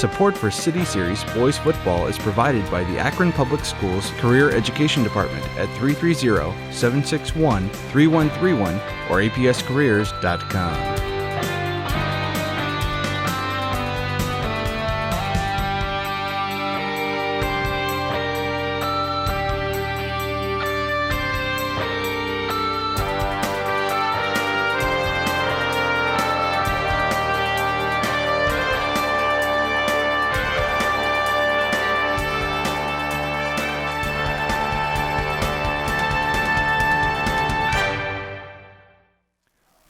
Support for City Series Boys Football is provided by the Akron Public Schools Career Education Department at 330-761-3131 or apscareers.com.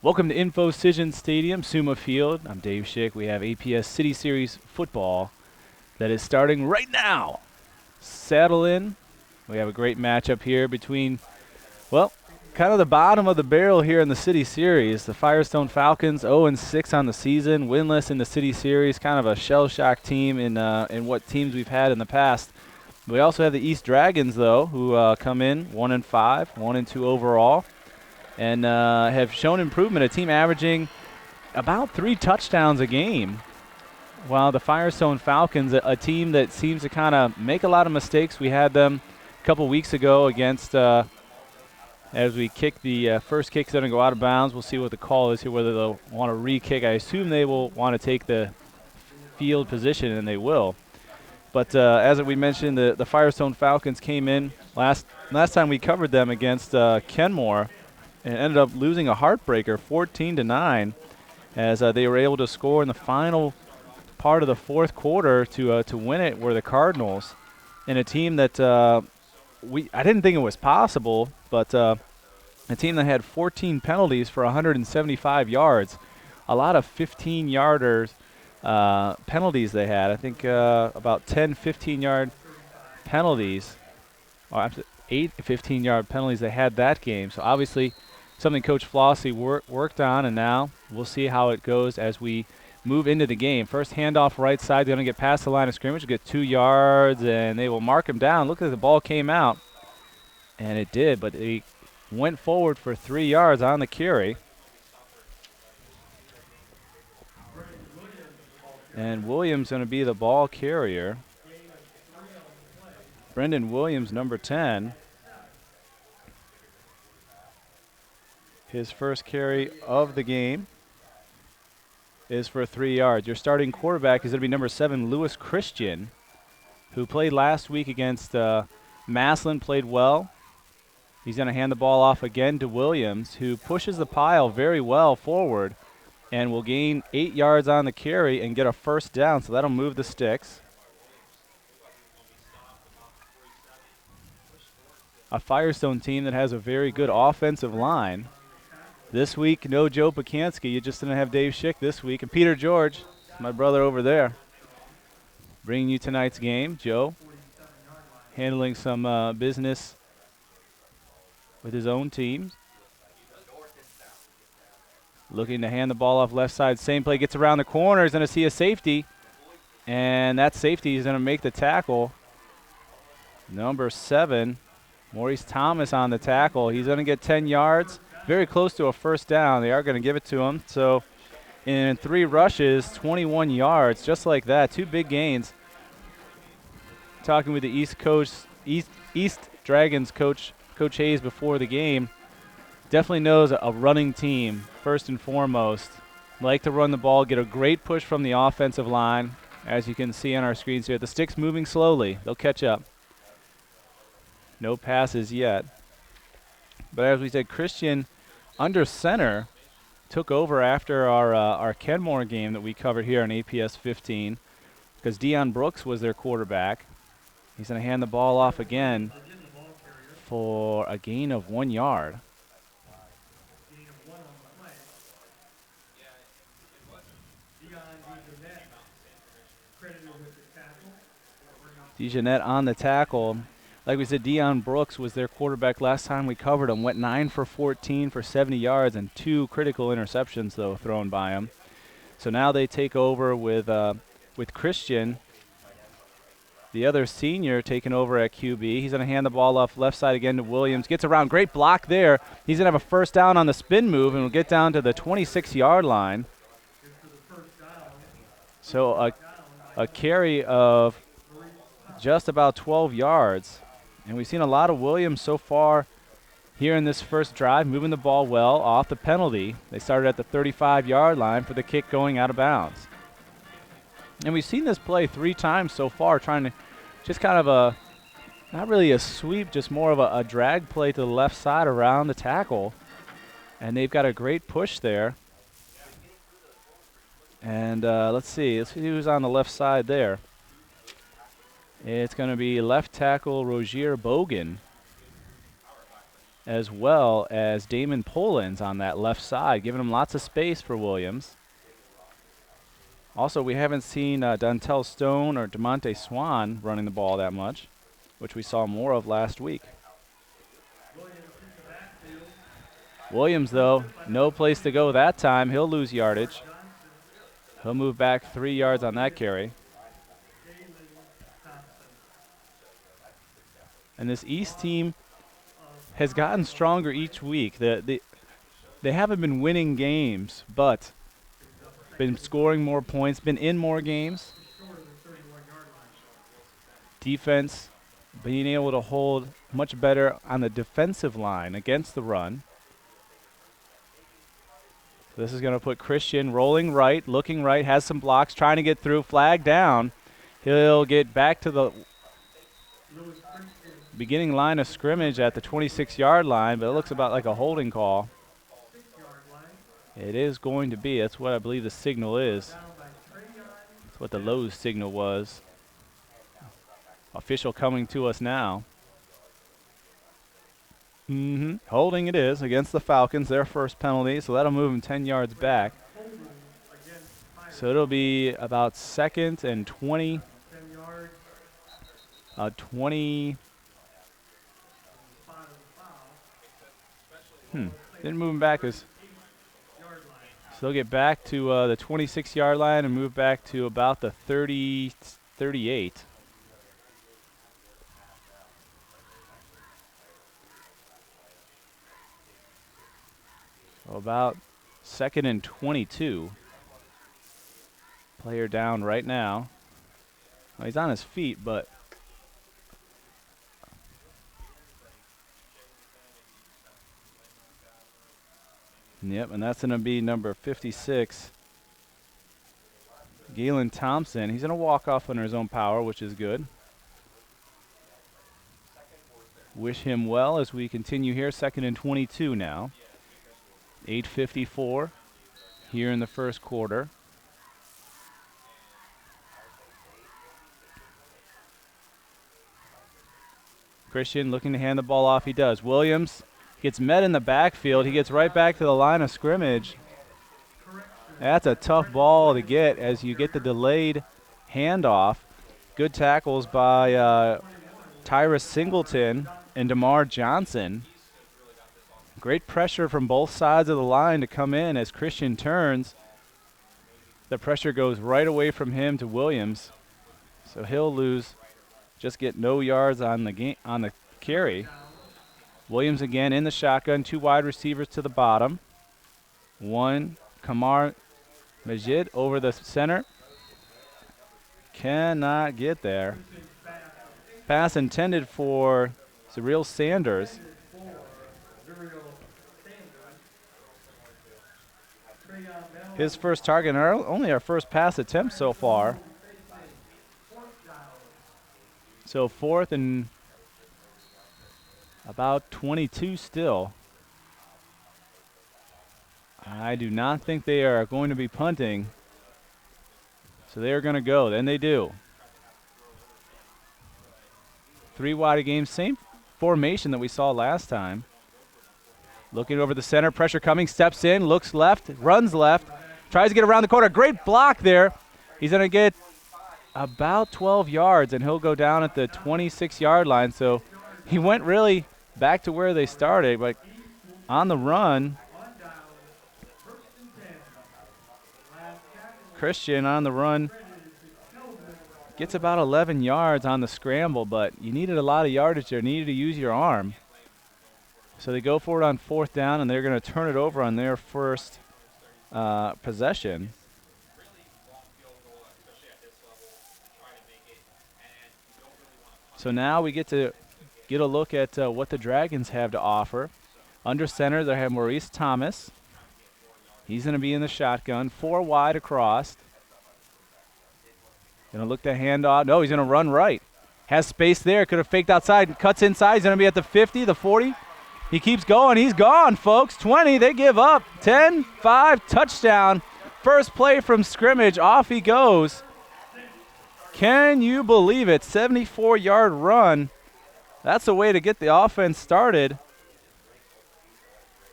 Welcome to Infocision Stadium, Suma Field. I'm Dave Schick. We have APS City Series football that is starting right now. Saddle in. We have a great matchup here between, well, kind of the bottom of the barrel here in the City Series. The Firestone Falcons, 0-6 on the season, winless in the City Series, kind of a shell-shock team in what teams we've had in the past. We also have the East Dragons, though, who come in 1-5, 1-2 overall. And have shown improvement, a team averaging about 3 touchdowns a game, while the Firestone Falcons, a team that seems to kind of make a lot of mistakes. We had them a couple weeks ago against, as we kick the first kick's going to go out of bounds. We'll see what the call is here, whether they'll want to re-kick. I assume they will want to take the field position, and they will. But as we mentioned, the Firestone Falcons came in last time we covered them against Kenmore, and ended up losing a heartbreaker, 14-9, as they were able to score in the final part of the fourth quarter to win it. Were the Cardinals, and a team that I didn't think it was possible, but a team that had 14 penalties for 175 yards, a lot of 15-yarders penalties they had. I think about 10 15-yard penalties, or 8 15-yard penalties they had that game. So obviously something Coach Flossie worked on, and now we'll see how it goes as we move into the game. First handoff right side, they're going to get past the line of scrimmage, get 2 yards, and they will mark him down. Look at the ball came out, and it did, but they went forward for 3 yards on the carry. And Williams going to be the ball carrier. Brendan Williams, number 10. His first carry of the game is for 3 yards. Your starting quarterback is going to be number 7, Lewis Christian, who played last week against Massillon, played well. He's going to hand the ball off again to Williams, who pushes the pile very well forward and will gain 8 yards on the carry and get a first down, so that'll move the sticks. A Firestone team that has a very good offensive line. This week, no Joe Pacansky. You just didn't have Dave Schick this week. And Peter George, my brother over there, bringing you tonight's game. Joe handling some business with his own team. Looking to hand the ball off left side. Same play, gets around the corner. He's going to see a safety. And that safety is going to make the tackle. Number 7, Maurice Thomas on the tackle. He's going to get 10 yards. Very close to a first down. They are going to give it to him. So in 3 rushes, 21 yards, just like that. 2 big gains. Talking with the East Dragons coach Hayes before the game. Definitely knows a running team, first and foremost. Like to run the ball, get a great push from the offensive line. As you can see on our screens here, the sticks moving slowly. They'll catch up. No passes yet. But as we said, Christian under center took over after our Kenmore game that we covered here on APS 15, because Deion Brooks was their quarterback. He's going to hand the ball off again for a gain of 1 yard. DeJeanette on the tackle. Like we said, Deion Brooks was their quarterback last time we covered him. Went 9 for 14 for 70 yards and 2 critical interceptions, though, thrown by him. So now they take over with Christian, the other senior, taking over at QB. He's going to hand the ball off left side again to Williams. Gets around. Great block there. He's going to have a first down on the spin move and will get down to the 26-yard line. So a carry of just about 12 yards. And we've seen a lot of Williams so far here in this first drive, moving the ball well off the penalty. They started at the 35-yard line for the kick going out of bounds. And we've seen this play 3 times so far, trying to just kind of a, not really a sweep, just more of a drag play to the left side around the tackle. And they've got a great push there. And let's see who's on the left side there. It's going to be left tackle Rogier Bogan, as well as Damon Polans on that left side, giving him lots of space for Williams. Also, we haven't seen Dontel Stone or DeMonte Swan running the ball that much, which we saw more of last week. Williams, though, no place to go that time. He'll lose yardage. He'll move back 3 yards on that carry. And this East team has gotten stronger each week. They haven't been winning games, but been scoring more points, been in more games. Defense being able to hold much better on the defensive line against the run. So this is going to put Christian rolling right, looking right, has some blocks, trying to get through, flag down. He'll get back to the beginning line of scrimmage at the 26-yard line, but it looks about like a holding call. It is going to be. That's what I believe the signal is. That's what the Lowe's signal was. Official coming to us now. Holding it is against the Falcons, their first penalty, so that'll move them 10 yards back. So it'll be about 2nd and 20. 20. Didn't move them back as. So they'll get back to the 26-yard line and move back to about the 38. So about 2nd and 22. Player down right now. Well, he's on his feet, but yep, and that's going to be number 56, Galen Thompson. He's going to walk off under his own power, which is good. Wish him well as we continue here. 2nd and 22 now. 8:54 here in the first quarter. Christian looking to hand the ball off. He does. Williams gets met in the backfield. He gets right back to the line of scrimmage. That's a tough ball to get as you get the delayed handoff. Good tackles by Tyrus Singleton and DeMar Johnson. Great pressure from both sides of the line to come in as Christian turns. The pressure goes right away from him to Williams. So he'll lose, just get no yards on the carry. Williams again in the shotgun, 2 wide receivers to the bottom. 1, Kamar Majid over the center. Cannot get there. Pass intended for Cyril Sanders. His first target, only our first pass attempt so far. So 4th and about 22 still. I do not think they are going to be punting. So they are going to go. Then they do. 3 wide a game, same formation that we saw last time. Looking over the center, pressure coming, steps in, looks left, runs left, tries to get around the corner. Great block there. He's going to get about 12 yards, and he'll go down at the 26-yard line. So he went really back to where they started, but on the run, Christian on the run gets about 11 yards on the scramble, but you needed a lot of yardage there, needed to use your arm. So they go for it on 4th down, and they're going to turn it over on their first possession. So now we get to get a look at what the Dragons have to offer. Under center, they have Maurice Thomas. He's going to be in the shotgun. 4 wide across. Going to look to hand off. No, he's going to run right. Has space there. Could have faked outside. Cuts inside. He's going to be at the 50, the 40. He keeps going. He's gone, folks. 20. They give up. 10, 5, touchdown. First play from scrimmage. Off he goes. Can you believe it? 74-yard run. That's the way to get the offense started.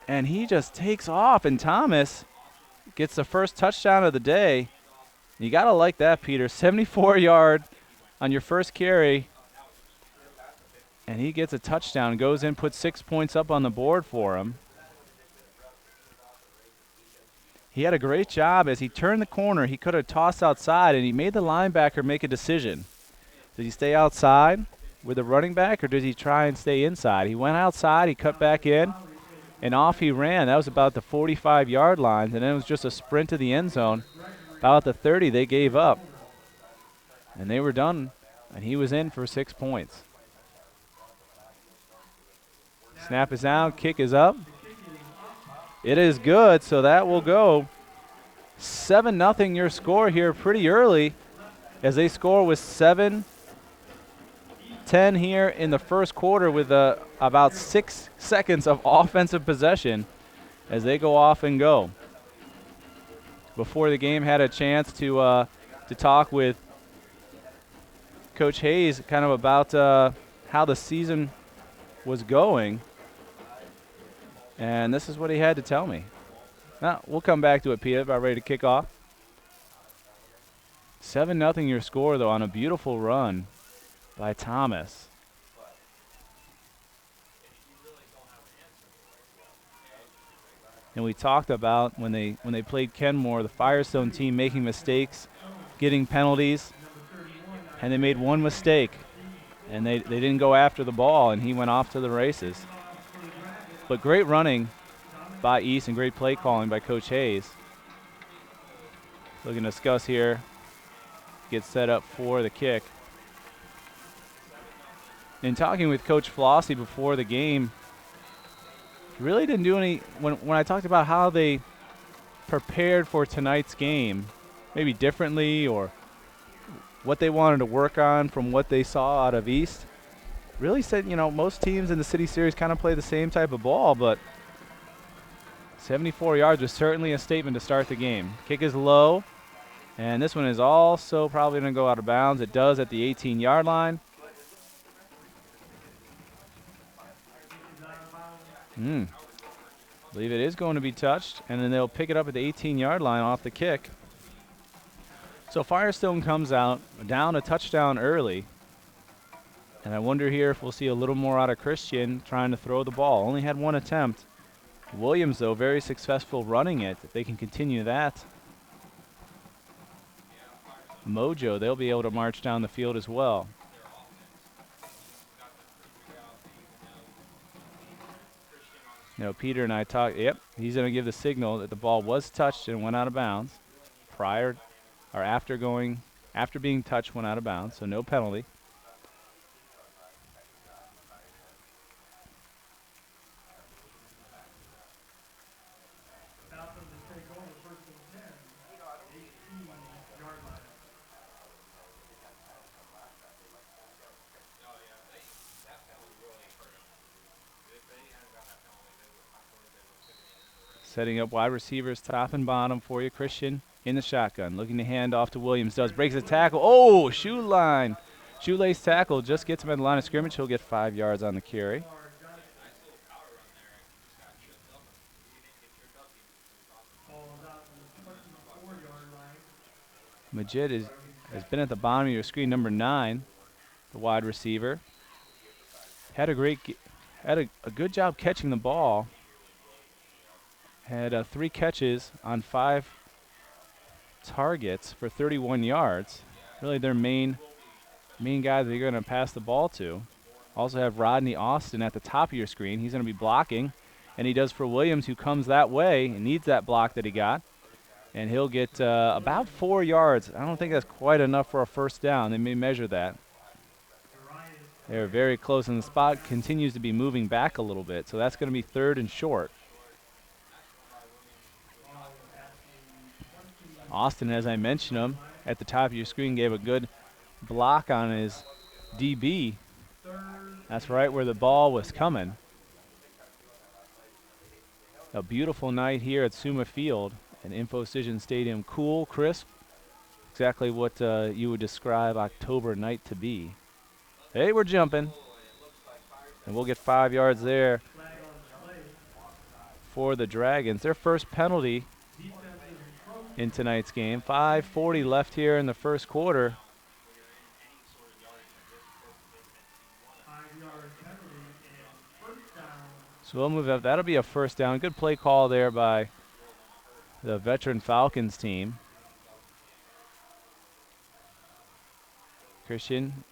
And he just takes off, and Thomas gets the first touchdown of the day. You got to like that, Peter. 74-yard on your first carry. And he gets a touchdown, goes in, puts 6 points up on the board for him. He had a great job as he turned the corner. He could have tossed outside, and he made the linebacker make a decision. Did he stay outside with the running back, or did he try and stay inside? He went outside, he cut back in, and off he ran. That was about the 45-yard line, and then it was just a sprint to the end zone. About the 30, they gave up, and they were done, and he was in for 6 points. Snap is down, kick is up. It is good, so that will go. 7-0 your score here pretty early, as they score with 7-10 here in the first quarter with about 6 seconds of offensive possession as they go off and go. Before the game, had a chance to talk with Coach Hayes kind of about how the season was going. And this is what he had to tell me. Now, we'll come back to it, Peter, about ready to kick off. 7-0 your score, though, on a beautiful run by Thomas. And we talked about when they played Kenmore, the Firestone team making mistakes, getting penalties, and they made one mistake, and they didn't go after the ball, and he went off to the races. But great running by East and great play calling by Coach Hayes. Looking to Scuss here. Gets set up for the kick. In talking with Coach Flossie before the game, really didn't do any, when I talked about how they prepared for tonight's game, maybe differently or what they wanted to work on from what they saw out of East, really said, most teams in the City Series kind of play the same type of ball, but 74 yards was certainly a statement to start the game. Kick is low, and this one is also probably going to go out of bounds. It does at the 18-yard line. I believe it is going to be touched, and then they'll pick it up at the 18-yard line off the kick. So Firestone comes out down a touchdown early. And I wonder here if we'll see a little more out of Christian trying to throw the ball. Only had one attempt. Williams, though, very successful running it. If they can continue that mojo, they'll be able to march down the field as well. Peter and I talked. Yep, he's going to give the signal that the ball was touched and went out of bounds. After being touched, went out of bounds, so no penalty. Setting up wide receivers top and bottom for you. Christian in the shotgun. Looking to hand off to Williams. Breaks the tackle. Oh, shoelace tackle. Just gets him at the line of scrimmage. He'll get 5 yards on the carry. Majid has been at the bottom of your screen. Number 9, the wide receiver. Had a good job catching the ball. Had 3 catches on 5 targets for 31 yards. Really their main guy that they're going to pass the ball to. Also have Rodney Austin at the top of your screen. He's going to be blocking, and he does for Williams, who comes that way and needs that block that he got. And he'll get about 4 yards. I don't think that's quite enough for a first down. They may measure that. They're very close, and the spot continues to be moving back a little bit, so that's going to be 3rd and short. Austin, as I mentioned him, at the top of your screen, gave a good block on his DB. That's right where the ball was coming. A beautiful night here at Suma Field and Infocision Stadium. Cool, crisp, exactly what you would describe October night to be. Hey, we're jumping. And we'll get 5 yards there for the Dragons. Their first penalty in tonight's game. 5:40 left here in the first quarter. So we'll move up. That'll be a first down. Good play call there by the veteran Falcons team. Christian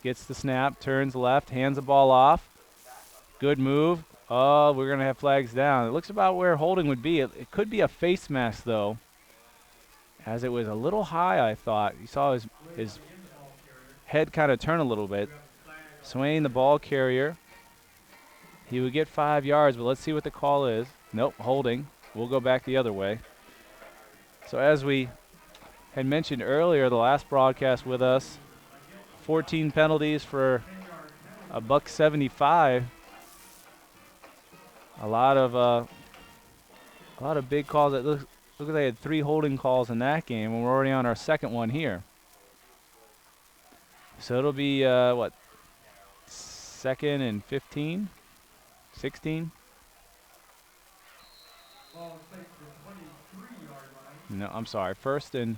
gets the snap, turns left, hands the ball off. Good move. Oh, we're going to have flags down. It looks about where holding would be. It could be a face mask, though, as it was a little high, I thought. You saw his head kind of turn a little bit. Swain, the ball carrier. He would get 5 yards, but let's see what the call is. Nope, holding. We'll go back the other way. So as we had mentioned earlier, the last broadcast with us, 14 penalties for $175. A lot of big calls. It looks like they had 3 holding calls in that game, and we're already on our second one here. So it'll be, 2nd and 15? 16? No, I'm sorry. First and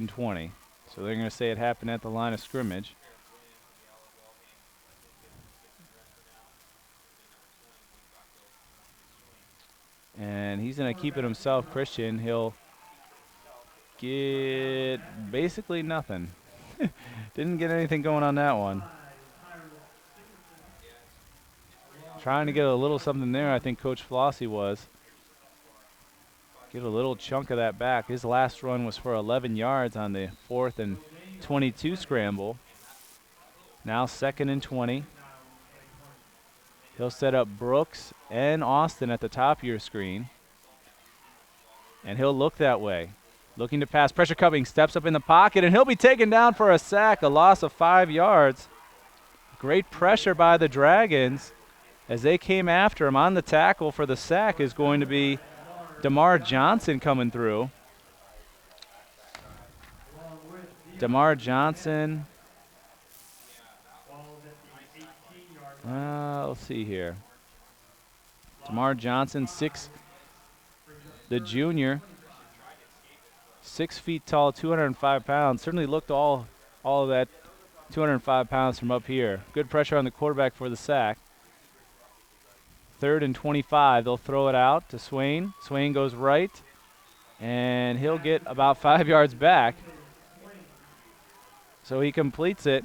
20. So they're going to say it happened at the line of scrimmage. And he's going to keep it himself, Christian. He'll get basically nothing. Didn't get anything going on that one. Trying to get a little something there, I think Coach Flossie was. Get a little chunk of that back. His last run was for 11 yards on the 4th and 22 scramble. Now 2nd and 20. He'll set up Brooks and Austin at the top of your screen. And he'll look that way. Looking to pass. Pressure coming. Steps up in the pocket, and he'll be taken down for a sack. A loss of 5 yards. Great pressure by the Dragons as they came after him. On the tackle for the sack is going to be DeMar Johnson coming through. DeMar Johnson. Let's see here. DeMar Johnson, the junior. 6 feet tall, 205 pounds. Certainly looked all of that 205 pounds from up here. Good pressure on the quarterback for the sack. 3rd and 25. They'll throw it out to Swain. Swain goes right, and he'll get about 5 yards back. So he completes it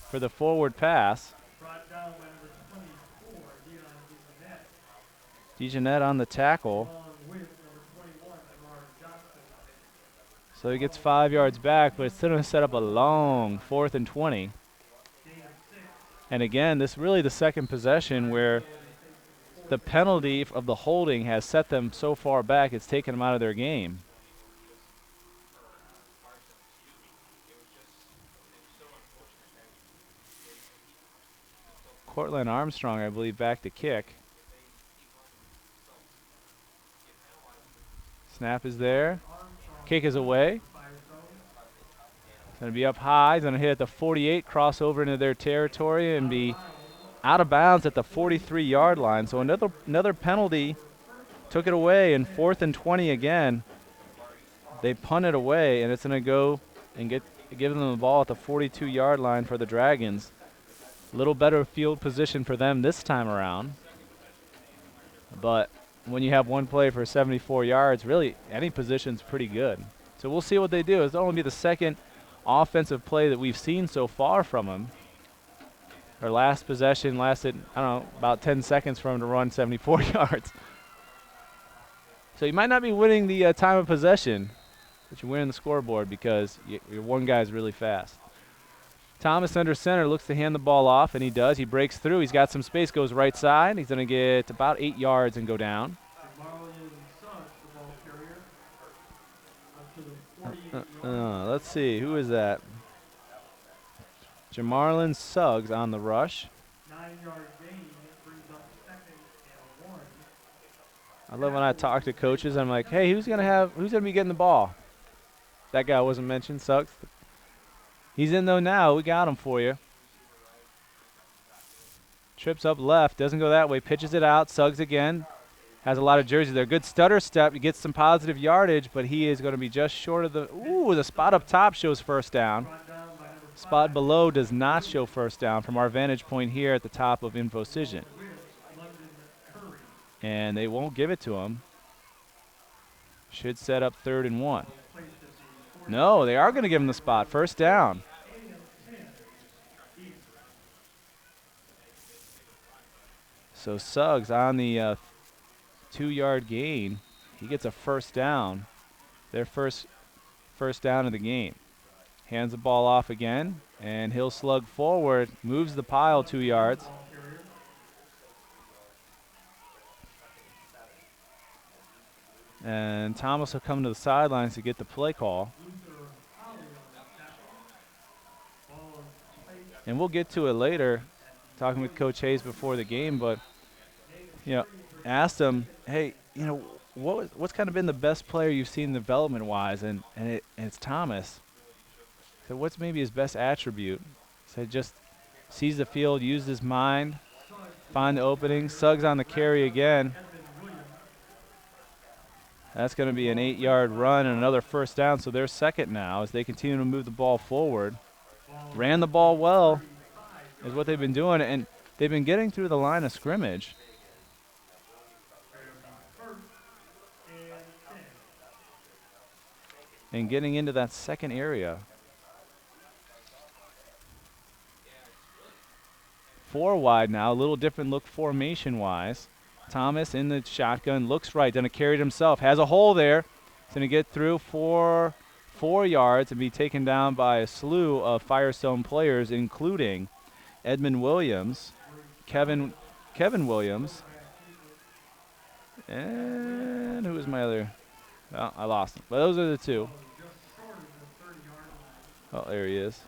for the forward pass. DeJohnette on the tackle. So he gets 5 yards back, but it's still going to set up a long 4th and 20. And again, this is really the second possession where the penalty of the holding has set them so far back, it's taken them out of their game. Cortland Armstrong, I believe, back to kick. Snap is there. Kick is away. It's going to be up high. He's going to hit at the 48, cross over into their territory, and be out of bounds at the 43-yard line. So another penalty took it away, and 4th and 20 again. They punt it away, and it's going to go and give them the ball at the 42-yard line for the Dragons. A little better field position for them this time around. But when you have one play for 74 yards, really any position's pretty good. So we'll see what they do. It's only be the second offensive play that we've seen so far from them. Our last possession lasted, about 10 seconds for him to run 74 yards. So you might not be winning the time of possession. But you're winning the scoreboard because your one guy's really fast. Thomas under center looks to hand the ball off, and he does. He breaks through. He's got some space, goes right side. He's going to get about 8 yards and go down. Let's see. Who is that? Jamarlin Suggs on the rush. 9-yard gain brings up 2nd and 1. I love when I talk to coaches. I'm like, hey, who's gonna be getting the ball? That guy wasn't mentioned. Suggs. He's in though now. We got him for you. Trips up left. Doesn't go that way. Pitches it out. Suggs again. Has a lot of jerseys there. Good stutter step. He gets some positive yardage, but he is going to be just short of the. Ooh, the spot up top shows first down. Spot below does not show first down from our vantage point here at the top of Infocision. And they won't give it to him. Should set up 3rd and 1. No, they are going to give him the spot. First down. So Suggs on the 2-yard gain. He gets a first down. Their first down of the game. Hands the ball off again, and he'll slug forward, moves the pile 2 yards. And Thomas will come to the sidelines to get the play call. And we'll get to it later, talking with Coach Hayes before the game, but asked him, hey, what's kind of been the best player you've seen development-wise, and it's Thomas. So what's maybe his best attribute? He said just sees the field, used his mind, find the opening. Suggs on the carry again. That's going to be an 8-yard run and another first down, so they're second now as they continue to move the ball forward. Ran the ball well is what they've been doing, and they've been getting through the line of scrimmage. And getting into that second area. 4 wide now, a little different look formation-wise. Thomas in the shotgun, looks right, done a carry himself, has a hole there. He's going to get through 4 yards and be taken down by a slew of Firestone players, including Edmund Williams, Kevin Williams, and who was my other? Well, I lost him, but those are the 2. Oh, there he is.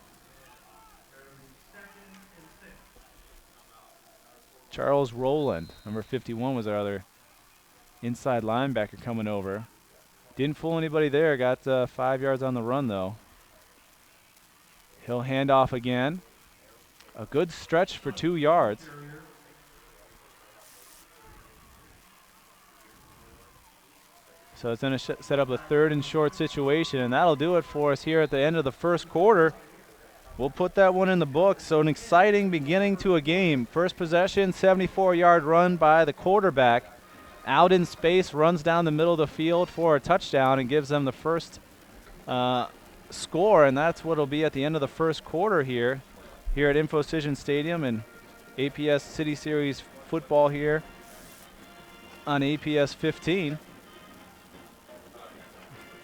Charles Rowland, number 51, was our other inside linebacker coming over. Didn't fool anybody there. Got 5 yards on the run, though. He'll hand off again. A good stretch for 2 yards. So it's going to set up a 3rd and short situation, and that'll do it for us here at the end of the first quarter. We'll put that one in the books. So an exciting beginning to a game. First possession, 74-yard run by the quarterback. Out in space, runs down the middle of the field for a touchdown and gives them the first score, and that's what it'll be at the end of the first quarter here at Infocision Stadium and APS City Series football here on APS 15.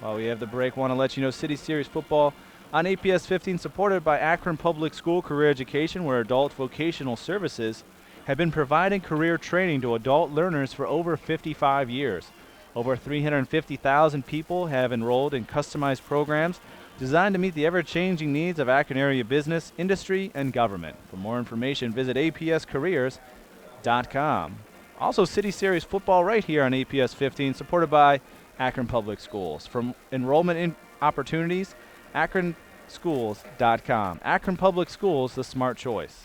While we have the break, want to let you know City Series football on APS 15, supported by Akron Public School Career Education, where adult vocational services have been providing career training to adult learners for over 55 years. Over 350,000 people have enrolled in customized programs designed to meet the ever-changing needs of Akron area business, industry, and government. For more information, visit apscareers.com. Also, City Series football right here on APS 15, supported by Akron Public Schools. For enrollment opportunities, akronschools.com. Akron Public Schools, the smart choice.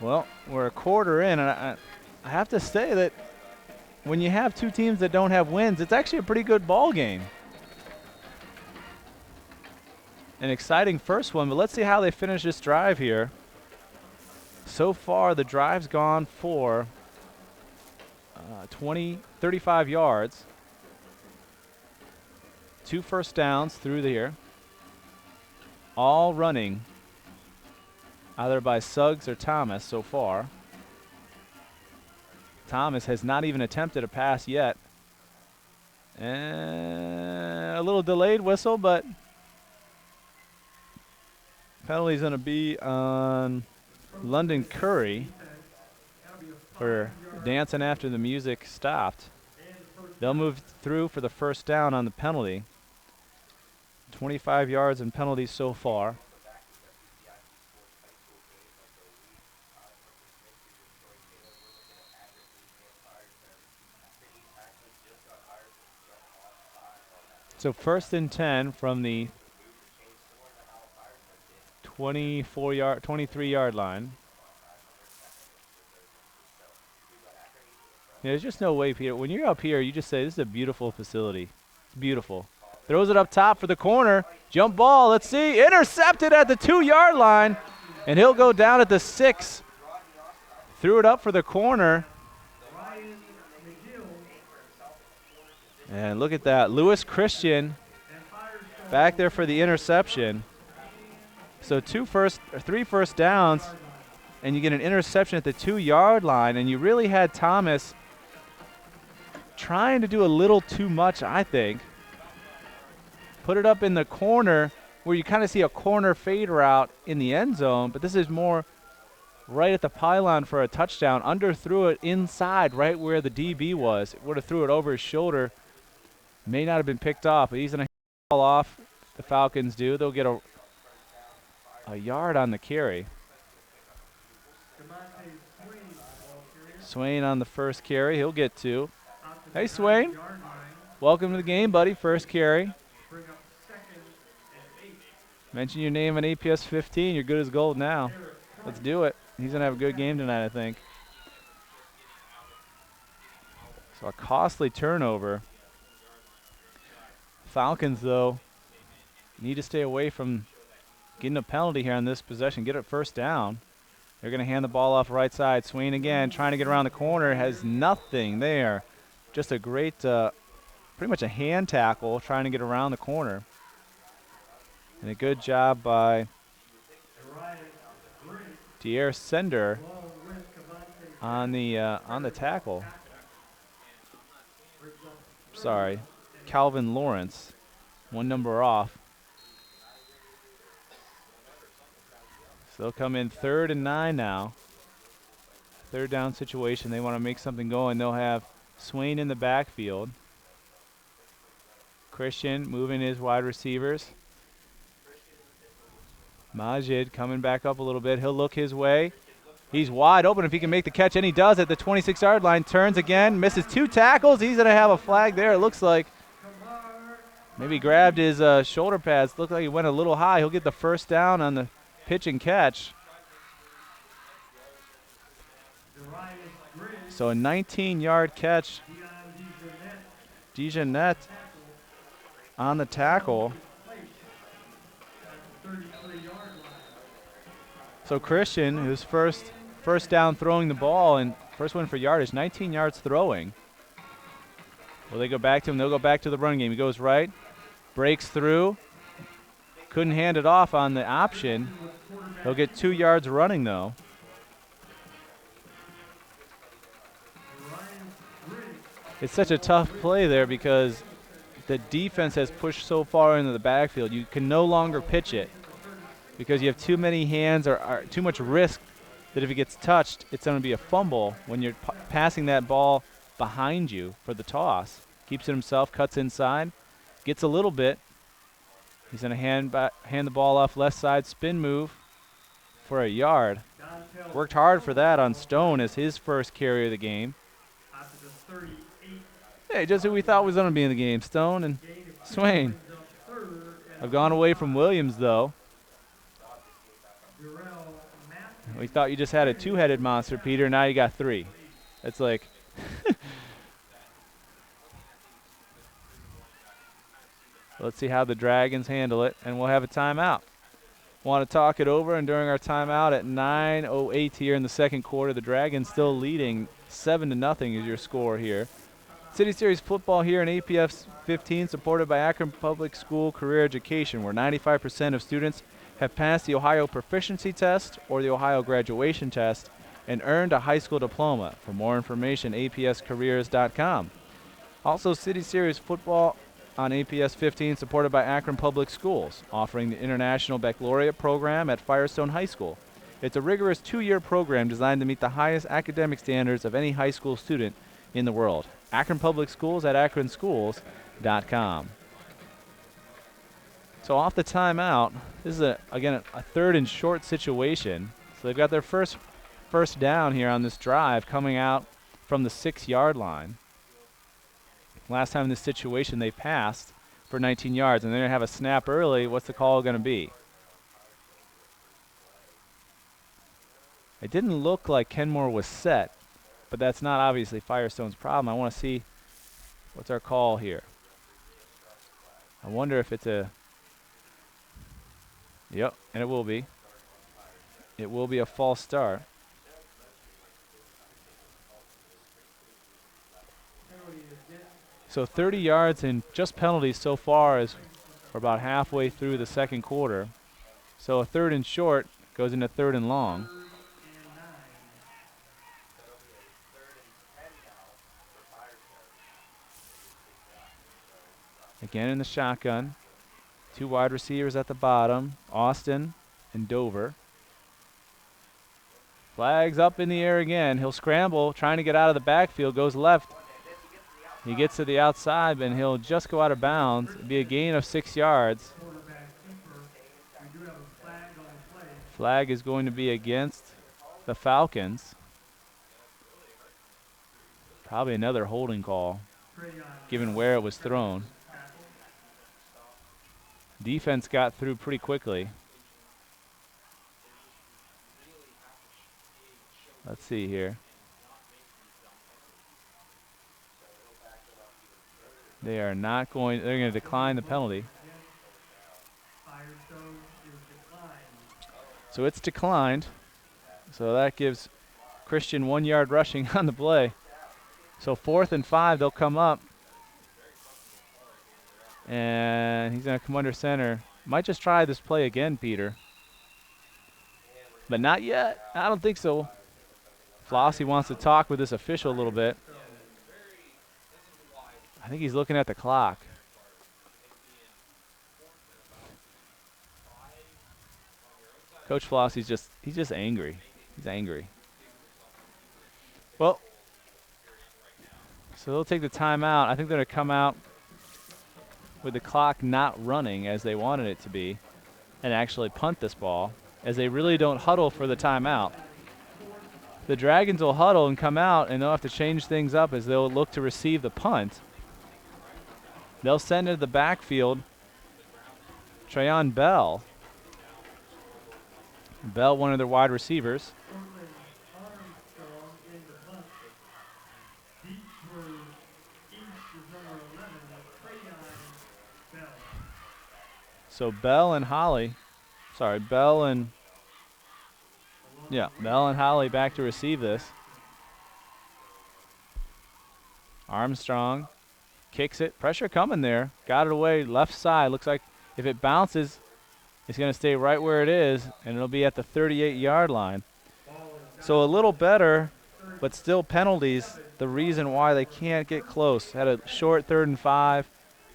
Well, we're a quarter in, and I have to say that when you have 2 teams that don't have wins, it's actually a pretty good ball game. An exciting first one, but let's see how they finish this drive here. So far, the drive's gone for 35 yards. 2 first downs through here. All running either by Suggs or Thomas so far. Thomas has not even attempted a pass yet. And a little delayed whistle, but penalty's going to be on London Curry for dancing after the music stopped. They'll move through for the first down on the penalty. 25 yards in penalties so far. So first and 10 from the 23-yard line. Yeah, there's just no way, Peter. When you're up here, you just say, this is a beautiful facility. It's beautiful. Throws it up top for the corner. Jump ball, let's see. Intercepted at the 2-yard line. And he'll go down at the 6. Threw it up for the corner. And look at that. Lewis Christian back there for the interception. So 3 first downs, and you get an interception at the 2-yard line, and you really had Thomas trying to do a little too much, I think. Put it up in the corner where you kind of see a corner fade route in the end zone, but this is more right at the pylon for a touchdown. Underthrew it inside right where the DB was. Would have threw it over his shoulder. May not have been picked off, but he's going to ball off. The Falcons do. They'll get a yard on the carry. Swain on the first carry. He'll get 2. Hey, Swain. Welcome to the game, buddy. First carry. Mention your name on APS 15. You're good as gold now. Let's do it. He's going to have a good game tonight, I think. So a costly turnover. Falcons, though, need to stay away from getting a penalty here on this possession. Get it first down. They're going to hand the ball off right side. Swain again, trying to get around the corner. Has nothing there. Just a great, pretty much a hand tackle, trying to get around the corner. And a good job by Dier Sender on the tackle. Sorry. Calvin Lawrence, 1 number off. So they'll come in 3rd and 9 now. 3rd down situation. They want to make something going. They'll have Swain in the backfield. Christian moving his wide receivers. Majid coming back up a little bit. He'll look his way. He's wide open if he can make the catch, and he does at the 26-yard line. Turns again, misses 2 tackles. He's going to have a flag there, it looks like. Maybe grabbed his shoulder pads. Looked like he went a little high. He'll get the first down on the pitch and catch. So a 19-yard catch. Dijonette on the tackle. So Christian, who's first down throwing the ball, and first one for yardage, 19 yards throwing. Will they go back to him? They'll go back to the run game. He goes right, breaks through. Couldn't hand it off on the option. He'll get 2 yards running, though. It's such a tough play there because the defense has pushed so far into the backfield. You can no longer pitch it because you have too many hands or too much risk that if it gets touched, it's going to be a fumble when you're passing that ball behind you for the toss. Keeps it himself, cuts inside, gets a little bit. He's going to hand the ball off left side, spin move for a yard. Worked hard for that on Stone as his first carry of the game. Hey, just who we thought was going to be in the game, Stone and Swain. I've gone away from Williams, though. We thought you just had a 2-headed monster, Peter. Now you got 3. It's like... Let's see how the Dragons handle it, and we'll have a timeout. Want to talk it over, and during our timeout at 9:08 here in the second quarter, the Dragons still leading 7-0 is your score here. City Series football here in APF 15, supported by Akron Public School Career Education, where 95% of students have passed the Ohio Proficiency Test or the Ohio Graduation Test, and earned a high school diploma. For more information, apscareers.com. Also, City Series football on APS 15, supported by Akron Public Schools, offering the International Baccalaureate program at Firestone High School. It's a rigorous 2-year program designed to meet the highest academic standards of any high school student in the world. Akron Public Schools at akronschools.com. So off the timeout, this is, again, a third and short situation. So they've got their first down here on this drive coming out from the 6-yard line. Last time in this situation they passed for 19 yards, and they're going to have a snap early. What's the call going to be? It didn't look like Kenmore was set, but that's not obviously Firestone's problem. I want to see what's our call here. I wonder if it's a... Yep, and it will be. It will be a false start. So 30 yards and just penalties so far as we're about halfway through the second quarter. So a third and short goes into third and long. Again in the shotgun. 2 wide receivers at the bottom, Austin and Dover. Flags up in the air again. He'll scramble, trying to get out of the backfield, goes left. He gets to the outside, and he'll just go out of bounds. It'll be a gain of 6 yards. Flag is going to be against the Falcons. Probably another holding call, given where it was thrown. Defense got through pretty quickly. Let's see here. They are not going, they're going to decline the penalty. So it's declined. So that gives Christian 1 yard rushing on the play. So 4th and 5, they'll come up. And he's going to come under center. Might just try this play again, Peter. But not yet. I don't think so. Flossie wants to talk with this official a little bit. I think he's looking at the clock. Coach Flossie's he's just angry. He's angry. Well, so they'll take the timeout. I think they're going to come out with the clock not running as they wanted it to be and actually punt this ball, as they really don't huddle for the timeout. The Dragons will huddle and come out, and they'll have to change things up as they'll look to receive the punt. They'll send into the backfield Trayon Bell. Bell, one of their wide receivers. So Bell and Holly back to receive this. Armstrong kicks it. Pressure coming there. Got it away left side. Looks like if it bounces, it's going to stay right where it is, and it'll be at the 38-yard line. So a little better, but still penalties, the reason why they can't get close. Had a short 3rd and 5,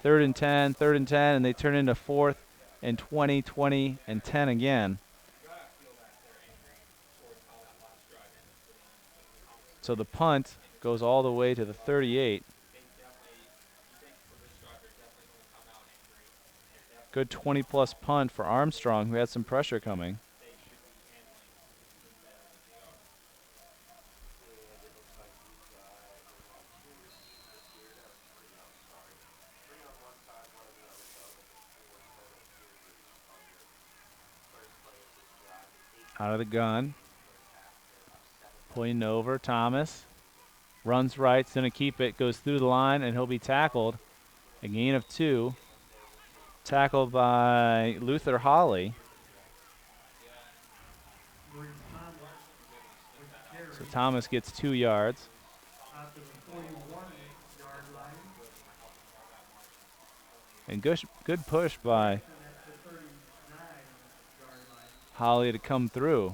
3rd and 10, 3rd and 10, and they turn into 4th and 20, 20, and 10 again. So the punt goes all the way to the 38. Good 20-plus punt for Armstrong, who had some pressure coming. Out of the gun. Pointing over, Thomas. Runs right, going to keep it, goes through the line, and he'll be tackled. A gain of 2. Tackled by Luther Holly. So Thomas gets 2 yards. And good push by Holly to come through.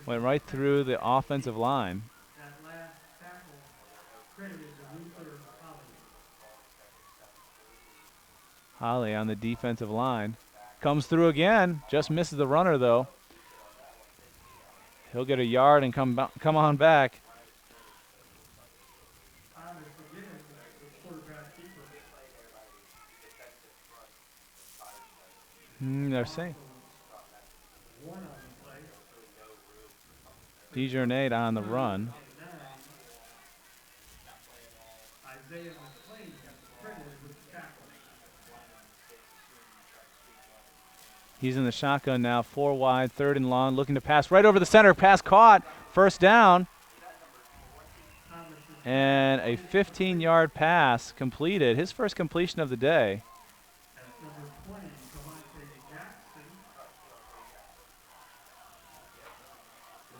Went right through the offensive line. That last tackle credited to Luther Holly. Holly on the defensive line. Comes through again. Just misses the runner, though. He'll get a yard and come on back. Thomas again, the quarterback keeper. They're saying One on the play. DeJournette on the run. 9. Isaiah McLean credited with the tackle. He's in the shotgun now, 4 wide, 3rd and long, looking to pass right over the center. Pass caught, first down. And a 15-yard pass completed, his first completion of the day. That's number 20, Devontae Jackson.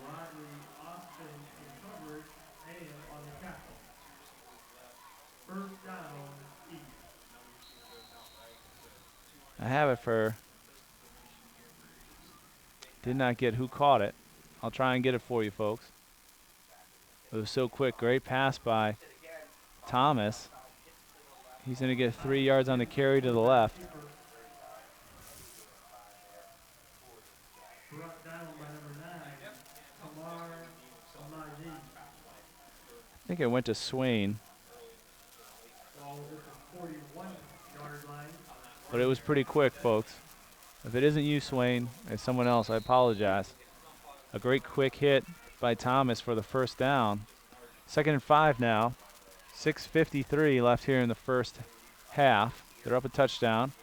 Rodney Austin in coverage and on the tackle. First down, East. I have it for, did not get who caught it. I'll try and get it for you folks. It was so quick, great pass by Thomas. He's going to get 3 yards on the carry to the left. Brought down by number 9, Kamar Amaji. I think it went to Swain, Ball is at the 41-yard line. but it was pretty quick, folks. If it isn't you, Swain, it's someone else, I apologize. A great quick hit by Thomas for the first down. 2nd and 5 now. 6:53 left here in the first half. They're up a touchdown.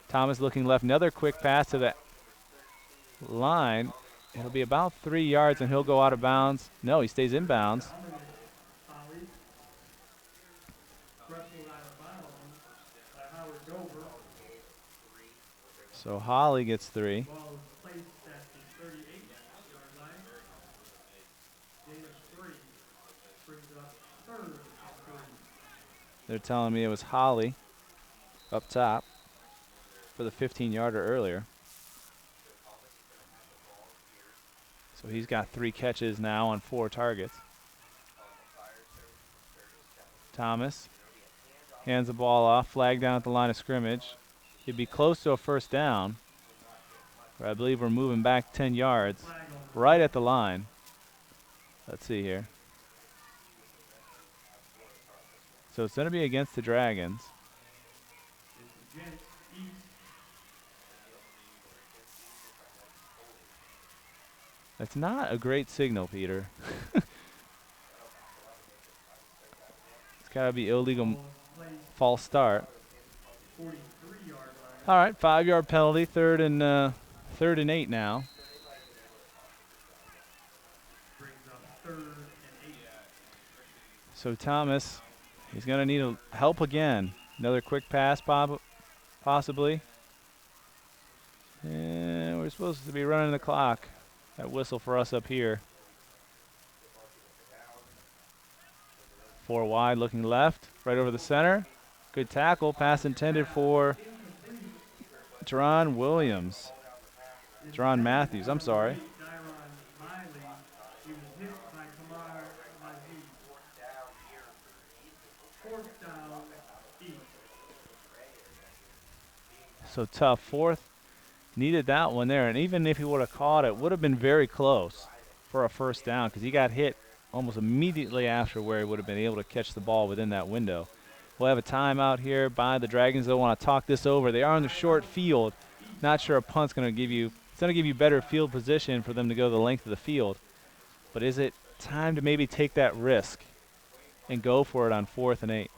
Thomas looking left. Another quick pass to the line. It'll be about 3 yards, and he'll go out of bounds. No, he stays in bounds. Holly. Wrestled out of bounds by Howard Dover. So Holly gets 3. Ball is placed at the 38-yard line. Gain of 3 brings up 3rd and 3. They're telling me it was Holly up top for the 15-yarder earlier. So he's got 3 catches now on 4 targets. Thomas hands the ball off, flag down at the line of scrimmage. He'd be close to a first down, but I believe we're moving back 10 yards, right at the line. Let's see here. So it's going to be against the Dragons. It's against East. That's not a great signal, Peter. It's got to be illegal Ball is placed false start. 43-yard line. All right, 5-yard penalty, 3rd and 8 now. Brings up 3rd and 8. So Thomas, he's going to need help again. Another quick pass, possibly. And we're supposed to be running the clock. That whistle for us up here. 4 wide, looking left, right over the center. Good tackle, pass intended for Teron Williams. Teron Matthews, I'm sorry. Dyron Miley. He was hit by Kamar Amaji. 4th down, East. So tough. 4th, needed that one there. And even if he would have caught it, would have been very close for a first down because he got hit almost immediately after where he would have been able to catch the ball within that window. We'll have a timeout here by the Dragons. They'll want to talk this over. They are on the short field. Not sure a punt's going to give you, it's going to give you better field position for them to go the length of the field. But is it time to maybe take that risk and go for it on 4th and 8?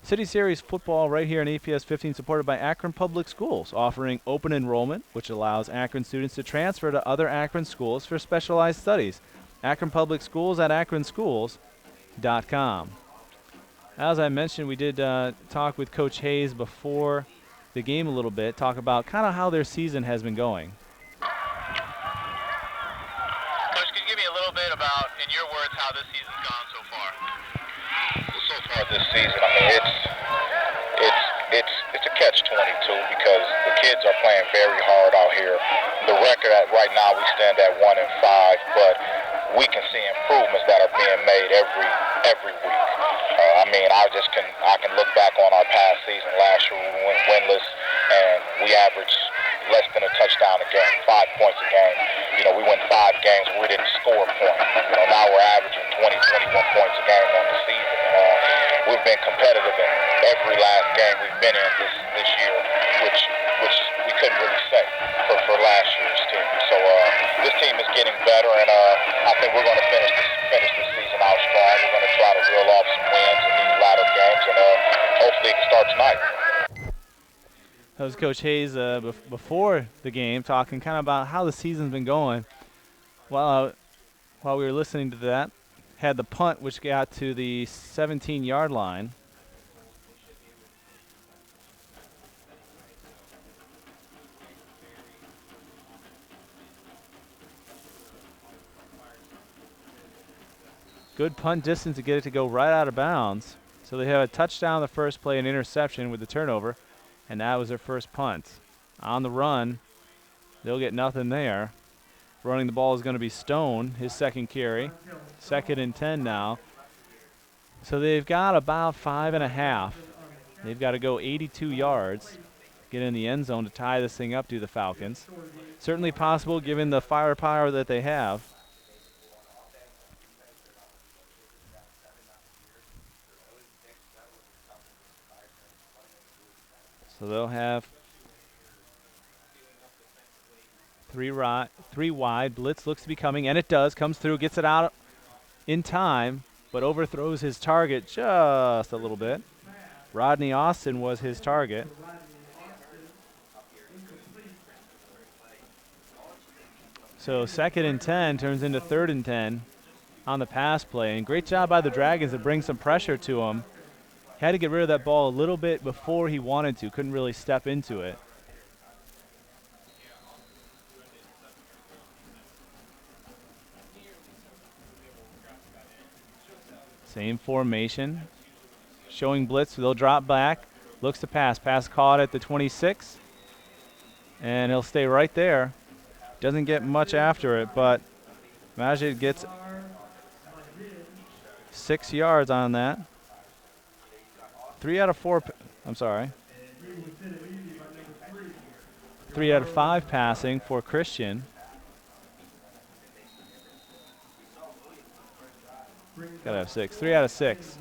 City Series football right here in APS 15, supported by Akron Public Schools, offering open enrollment, which allows Akron students to transfer to other Akron schools for specialized studies. Akron Public Schools at akronschools.com. As I mentioned, we did talk with Coach Hayes before the game a little bit, talk about kind of how their season has been going. Coach, can you give me a little bit about, in your words, how this season's gone so far? So far this season, I mean, it's a catch-22 because the kids are playing very hard out here. The record right now, we stand at 1-5, but we can see improvements that are being made every week. I can look back on our past season. Last year we went winless, and we averaged less than a touchdown a game, 5 points a game. We went 5 games where we didn't score a point. Now we're averaging 20, 21 points a game on the season. We've been competitive in every last game we've been in this year, which we couldn't really say for last year's team. So this team is getting better, and I think we're going to finish this season out strong. We're going to try to reel off some wins in these latter games, and hopefully it can start tonight. That was Coach Hayes before the game, talking kind of about how the season's been going. While we were listening to that, had the punt, which got to the 17-yard line. Good punt distance to get it to go right out of bounds. So they have a touchdown the first play, an interception with the turnover, and that was their first punt. On the run, they'll get nothing there. Running the ball is going to be Stone, his second carry. 2nd and 10 now. So they've got about 5.5. They've got to go 82 yards, get in the end zone to tie this thing up to the Falcons. Certainly possible given the firepower that they have. So they'll have three wide. Blitz looks to be coming, and it does. Comes through, gets it out in time, but overthrows his target just a little bit. Rodney Austin was his target. So 2nd and 10 turns into 3rd and 10 on the pass play. And great job by the Dragons to bring some pressure to him. Had to get rid of that ball a little bit before he wanted to. Couldn't really step into it. Same formation. Showing blitz. They'll drop back. Looks to pass. Pass caught at the 26. And he'll stay right there. Doesn't get much after it, but Majid gets 6 yards on that. 3 out of 4. I'm sorry. 3 out of 5 passing for Christian. Gotta have 6. 3 out of 6.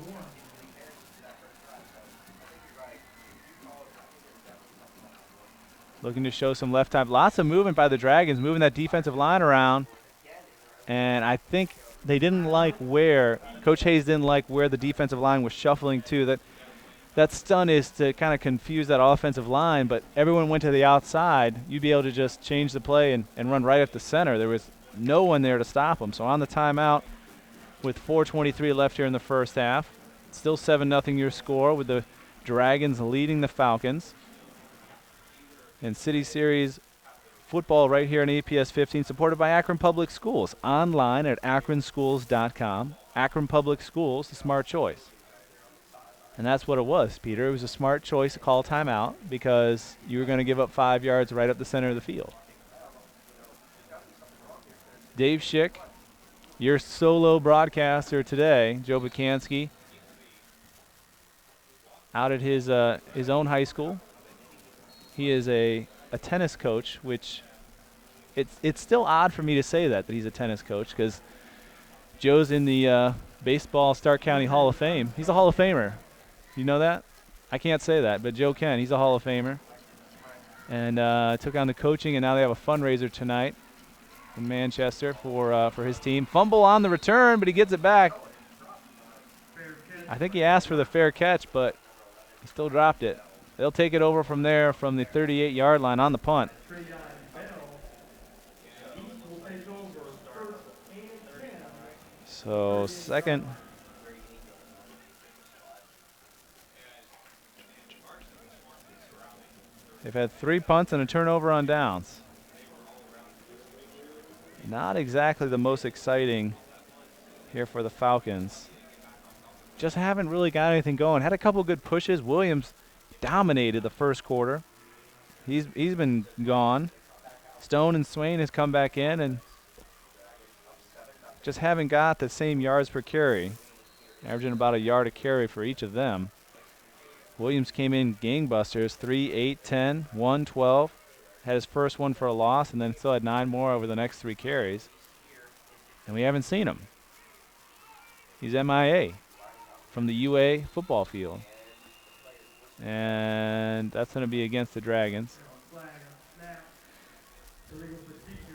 Looking to show some left time. Lots of movement by the Dragons, moving that defensive line around. And I think they didn't like where, Coach Hayes didn't like where the defensive line was shuffling to. That stunt is to kind of confuse that offensive line, but everyone went to the outside. You'd be able to just change the play and run right up the center. There was no one there to stop them. So on the timeout with 4:23 left here in the first half. Still 7-0 your score with the Dragons leading the Falcons. And City Series football right here on APS 15, supported by Akron Public Schools. Online at akronschools.com. Akron Public Schools, the smart choice. And that's what it was, Peter. It was a smart choice to call timeout because you were going to give up 5 yards right up the center of the field. Dave Schick, your solo broadcaster today. Joe Bukansky out at his own high school. He is a tennis coach, which it's still odd for me to say that he's a tennis coach because Joe's in the Baseball Stark County Hall of Fame. He's a Hall of Famer. You know that? I can't say that, but Joe can. He's a Hall of Famer. And took on the coaching, and now they have a fundraiser tonight in Manchester for his team. Fumble on the return, but he gets it back. I think he asked for the fair catch, but he still dropped it. They'll take it over from there from the 38-yard line on the punt. So second. They've had 3 punts and a turnover on downs. Not exactly the most exciting here for the Falcons. Just haven't really got anything going. Had a couple good pushes. Williams dominated the first quarter. He's been gone. Stone and Swain has come back in and just haven't got the same yards per carry, averaging about a yard a carry for each of them. Williams came in gangbusters, 3, 8, 10, 1, 12. Had his first one for a loss and then still had 9 more over the next 3 carries. And we haven't seen him. He's MIA from the UA football field. And that's going to be against the Dragons.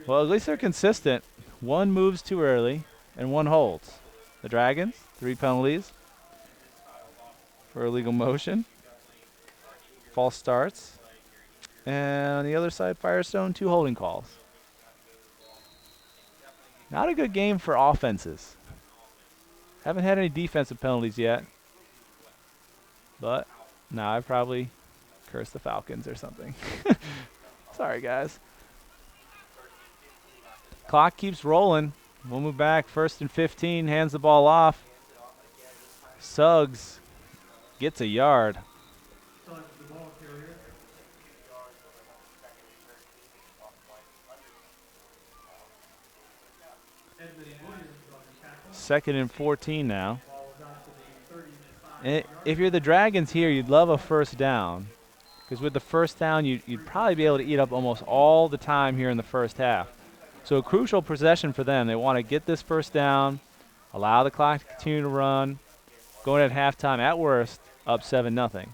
Well, at least they're consistent. 1 moves too early and 1 holds. The Dragons, 3 penalties for illegal motion. False starts. And on the other side, Firestone, 2 holding calls. Not a good game for offenses. Haven't had any defensive penalties yet. But now I probably cursed the Falcons or something. Sorry, guys. Clock keeps rolling. We'll move back. 1st and 15, hands the ball off. Suggs gets a yard. Suggs, the ball carrier. Edmund Williams on the tackle. 2nd and 14 now. Ball is out to the 35 And yard if you're the Dragons here, you'd love a first down. Because with the first down, you'd probably be able to eat up almost all the time here in the first half. So a crucial possession for them. They want to get this first down, allow the clock to continue to run, going at halftime, at worst, up 7-0.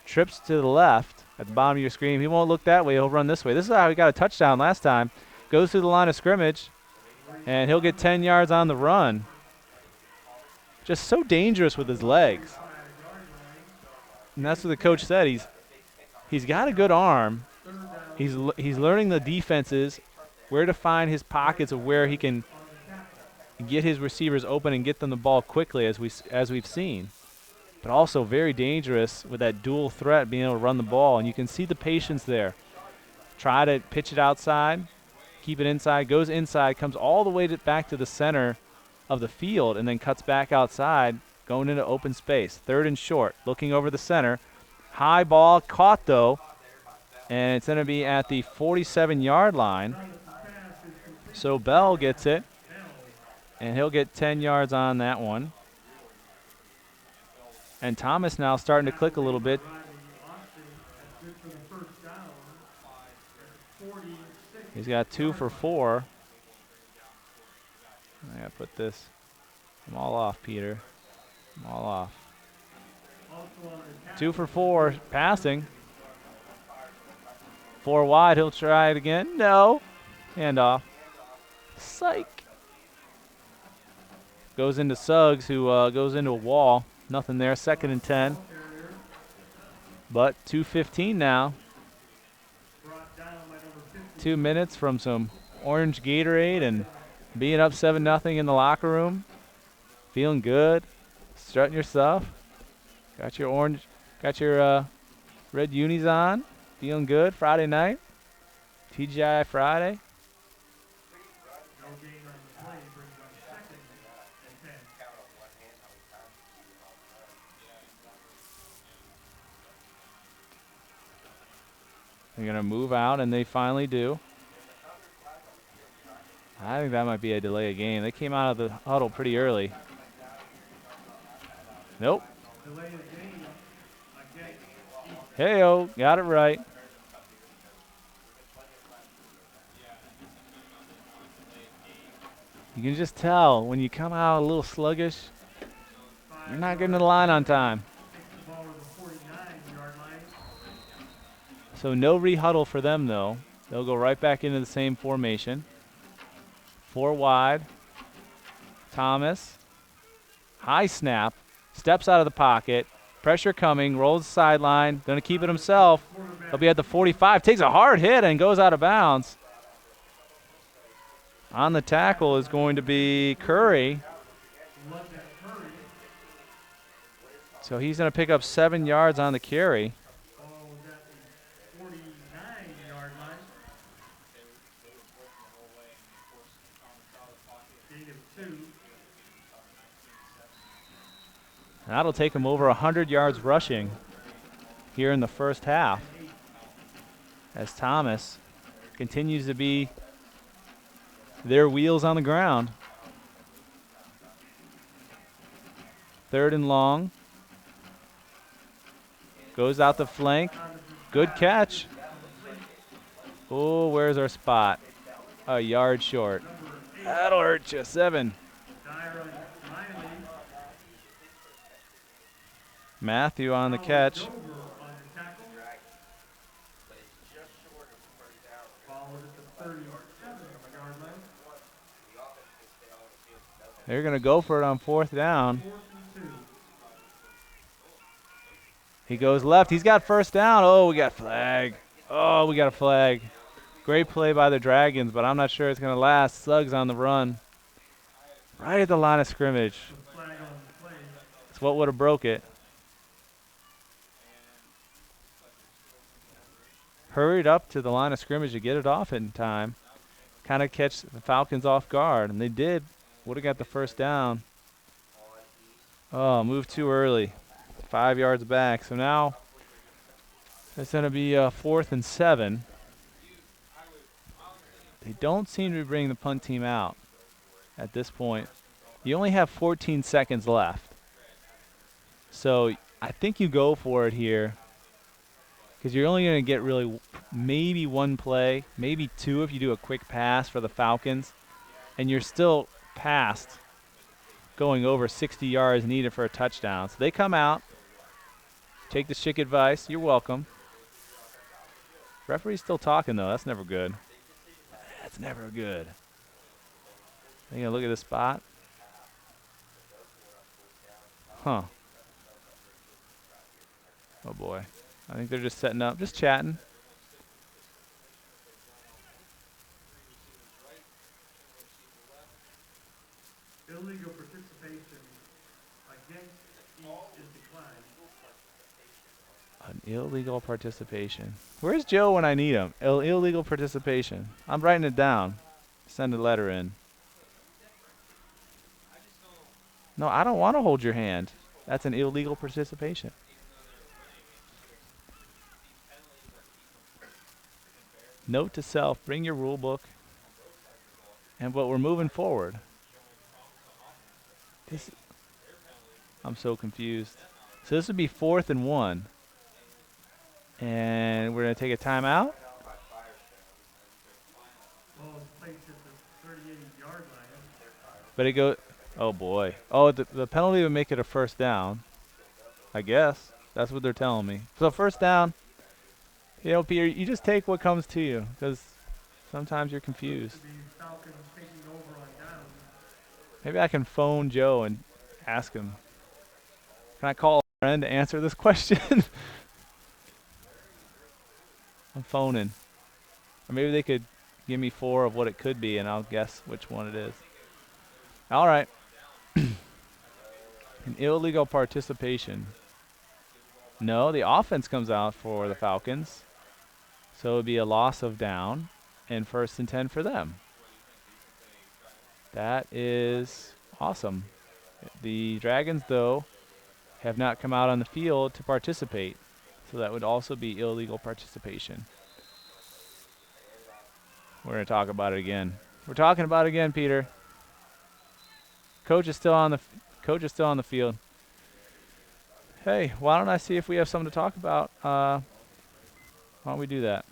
Trips to the left at the bottom of your screen. He won't look that way. He'll run this way. This is how he got a touchdown last time. Goes through the line of scrimmage, and he'll get 10 yards on the run. Just so dangerous with his legs. And that's what the coach said. He's got a good arm. He's learning the defenses, where to find his pockets of where he can get his receivers open and get them the ball quickly, as we've seen. But also very dangerous with that dual threat, being able to run the ball. And you can see the patience there. Try to pitch it outside, keep it inside, goes inside, comes all the way back to the center of the field, and then cuts back outside, going into open space. 3rd and short, looking over the center. High ball, caught though, and it's going to be at the 47-yard line. So Bell gets it, and he'll get 10 yards on that one. And Thomas now starting to click a little bit. He's got 2 for 4. I got to put this. I'm all off, Peter. I'm all off. 2 for 4 passing. 4 wide. He'll try it again. No. Handoff. Psych. Goes into Suggs, who goes into a wall. Nothing there. 2nd and 10. But 2:15 now. 2 minutes from some orange Gatorade and being up 7-0 in the locker room. Feeling good. Strutting your stuff. Got your red unis on. Feeling good. Friday night. TGI Friday. no gain on the play, brings up 2nd and 10. They're going to move out, and they finally do. I think that might be a delay of game. They came out of the huddle pretty early. Nope. Delay the game again. Hey-oh, got it right. You can just tell when you come out a little sluggish, you're not getting to the line on time. Takes the ball to the 49-yard line. So no re-huddle for them, though. They'll go right back into the same formation. 4 wide. Thomas. High snap. Steps out of the pocket. Pressure coming. Rolls the sideline. Going to keep it himself. He'll be at the 45. Takes a hard hit and goes out of bounds. On the tackle is going to be Curry. So he's going to pick up 7 yards on the carry. Ball was at the 49-yard line. Gain of 2. That'll take him over 100 yards rushing here in the first half, as Thomas continues to be their wheels on the ground. 3rd and long. Goes out the flank. Good catch. Oh, where's our spot? A yard short. That'll hurt you. 7. Matthew on the catch. They're going to go for it on 4th down. He goes left. He's got 1st down. Oh, we got flag. Oh, we got a flag. Great play by the Dragons, but I'm not sure it's going to last. Suggs on the run. Right at the line of scrimmage. That's what would have broke it. Hurried up to the line of scrimmage to get it off in time. Kind of catch the Falcons off guard, and they did. Would have got the 1st down. Oh, moved too early. 5 yards back. So now it's going to be 4th and 7. They don't seem to be bringing the punt team out at this point. You only have 14 seconds left. So I think you go for it here because you're only going to get really maybe 1 play, maybe 2 if you do a quick pass for the Falcons, and you're still past going over 60 yards needed for a touchdown. So they come out, take the Schick advice. You're welcome. Referee's still talking, though. That's never good. That's never good. Are you going to look at this spot? Huh. Oh, boy. I think they're just setting up, just chatting. Illegal participation against each is declined. An illegal participation. Where's Joe when I need him? Illegal participation. I'm writing it down. Send a letter in. No, I don't want to hold your hand. That's an illegal participation. Note to self, bring your rule book. But we're moving forward. I'm so confused. So this would be 4th and 1. And we're going to take a timeout. Ball is placed at the 38-yard line. But it goes, oh boy. Oh, the penalty would make it a 1st down. I guess. That's what they're telling me. So 1st down, you know, Peter, you just take what comes to you because sometimes you're confused. Falcons taking over on downs. Maybe I can phone Joe and ask him. Can I call a friend to answer this question? I'm phoning. Or maybe they could give me 4 of what it could be, and I'll guess which one it is. All right. An illegal participation. No, the offense comes out for the Falcons. So it would be a loss of down and 1st and 10 for them. That is awesome. The Dragons, though, have not come out on the field to participate. So that would also be illegal participation. We're going to talk about it again. We're talking about it again, Peter. Coach is still on the field. Hey, why don't I see if we have something to talk about? Why don't we do that?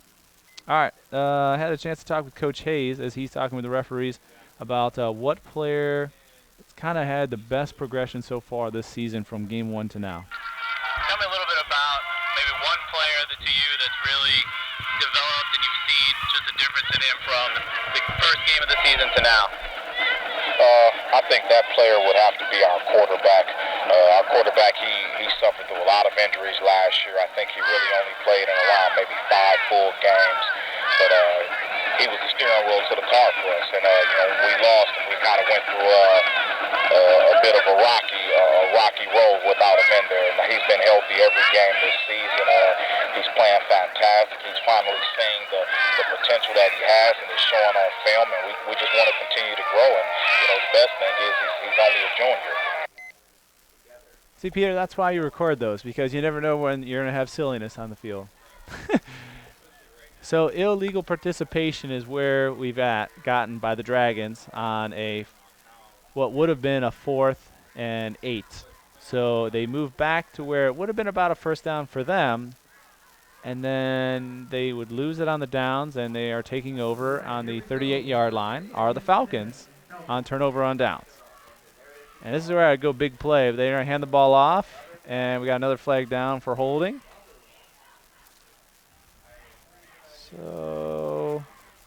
All right. I had a chance to talk with Coach Hayes as he's talking with the referees about what player kind of had the best progression so far this season from game 1 to now. Tell me a little bit about maybe one player to you that's really developed and you've seen just a difference in him from the first game of the season to now. I think that player would have to be our quarterback. Our quarterback, he suffered through a lot of injuries last year. I think he really only played in around maybe 5 full games. But he was the steering wheel to the car for us. And, when we lost him, we kind of went through a bit of a rocky road without him in there. And he's been healthy every game this season. He's playing fantastic. He's finally seeing the potential that he has, and it's showing on film. And we just want to continue to grow. And, the best thing is he's only a junior. See, Peter, that's why you record those, because you never know when you're going to have silliness on the field. So illegal participation is where we've gotten by the Dragons on what would have been a 4th and 8. So they moved back to where it would have been about a first down for them, and then they would lose it on the downs, and they are taking over on the 38-yard line, are the Falcons, on turnover on downs. And this is where I go big play. They're going to hand the ball off, and we got another flag down for holding. So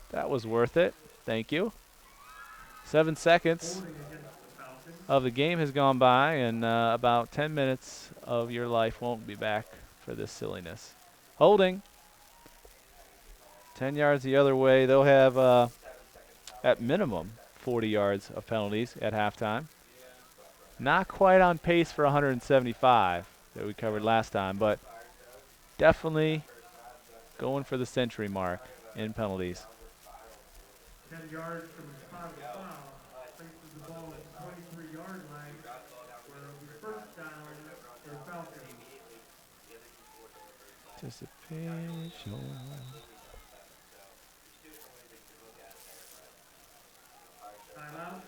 that was worth it. Thank you. 7 seconds of the game has gone by, and about 10 minutes of your life won't be back for this silliness. Holding. 10 yards the other way. They'll have, at minimum, 40 yards of penalties at halftime. Not quite on pace for 175 that we covered last time, but definitely going for the century mark in penalties. 10 yards from the spot of the foul. Places the ball at the 23-yard line, where it'll be first down for the Falcons. Anticipation. Timeout.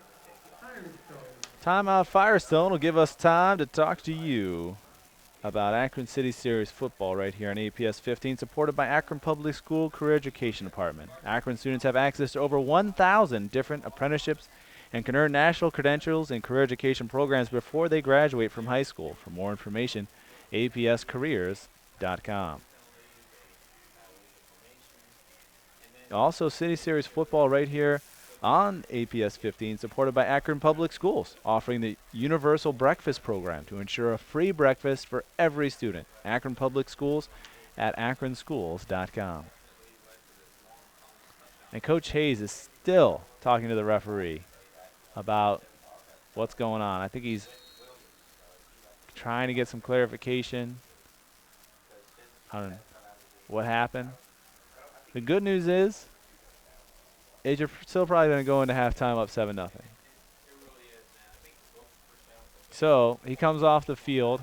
Firestone. Timeout Firestone will give us time to talk to you about Akron City Series football right here on APS 15, supported by Akron Public School Career Education Department. Akron students have access to over 1,000 different apprenticeships and can earn national credentials in career education programs before they graduate from high school. For more information, apscareers.com. Also, City Series football right here on APS 15, supported by Akron Public Schools, offering the Universal Breakfast Program to ensure a free breakfast for every student. Akron Public Schools at akronschools.com. And Coach Hayes is still talking to the referee about what's going on. I think he's trying to get some clarification on what happened. The good news is you're still probably going to go into halftime up 7-0. So he comes off the field,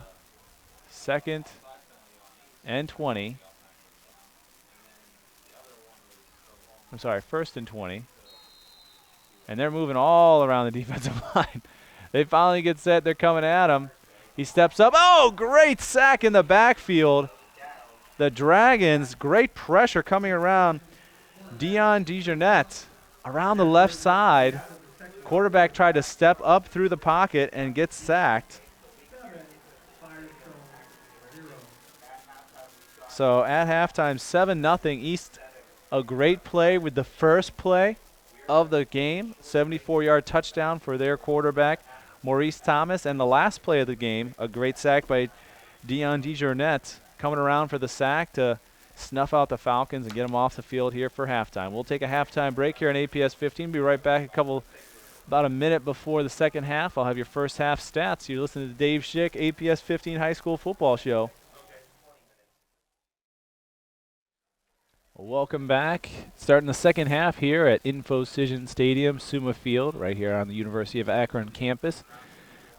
2nd and 20. I'm sorry, 1st and 20. And they're moving all around the defensive line. They finally get set. They're coming at him. He steps up. Oh, great sack in the backfield. The Dragons, great pressure coming around. Dion DeJournette around the left side. Quarterback tried to step up through the pocket and get sacked. So at halftime, 7-0 East. A great play with the first play of the game. 74-yard touchdown for their quarterback, Maurice Thomas. And the last play of the game, a great sack by Dion DeJournette, coming around for the sack to snuff out the Falcons and get them off the field here for halftime. We'll take a halftime break here on APS 15. Be right back about a minute before the second half. I'll have your first half stats. You're listening to Dave Schick, APS 15 High School Football Show. Welcome back. Starting the second half here at Infocision Stadium, Suma Field, right here on the University of Akron campus.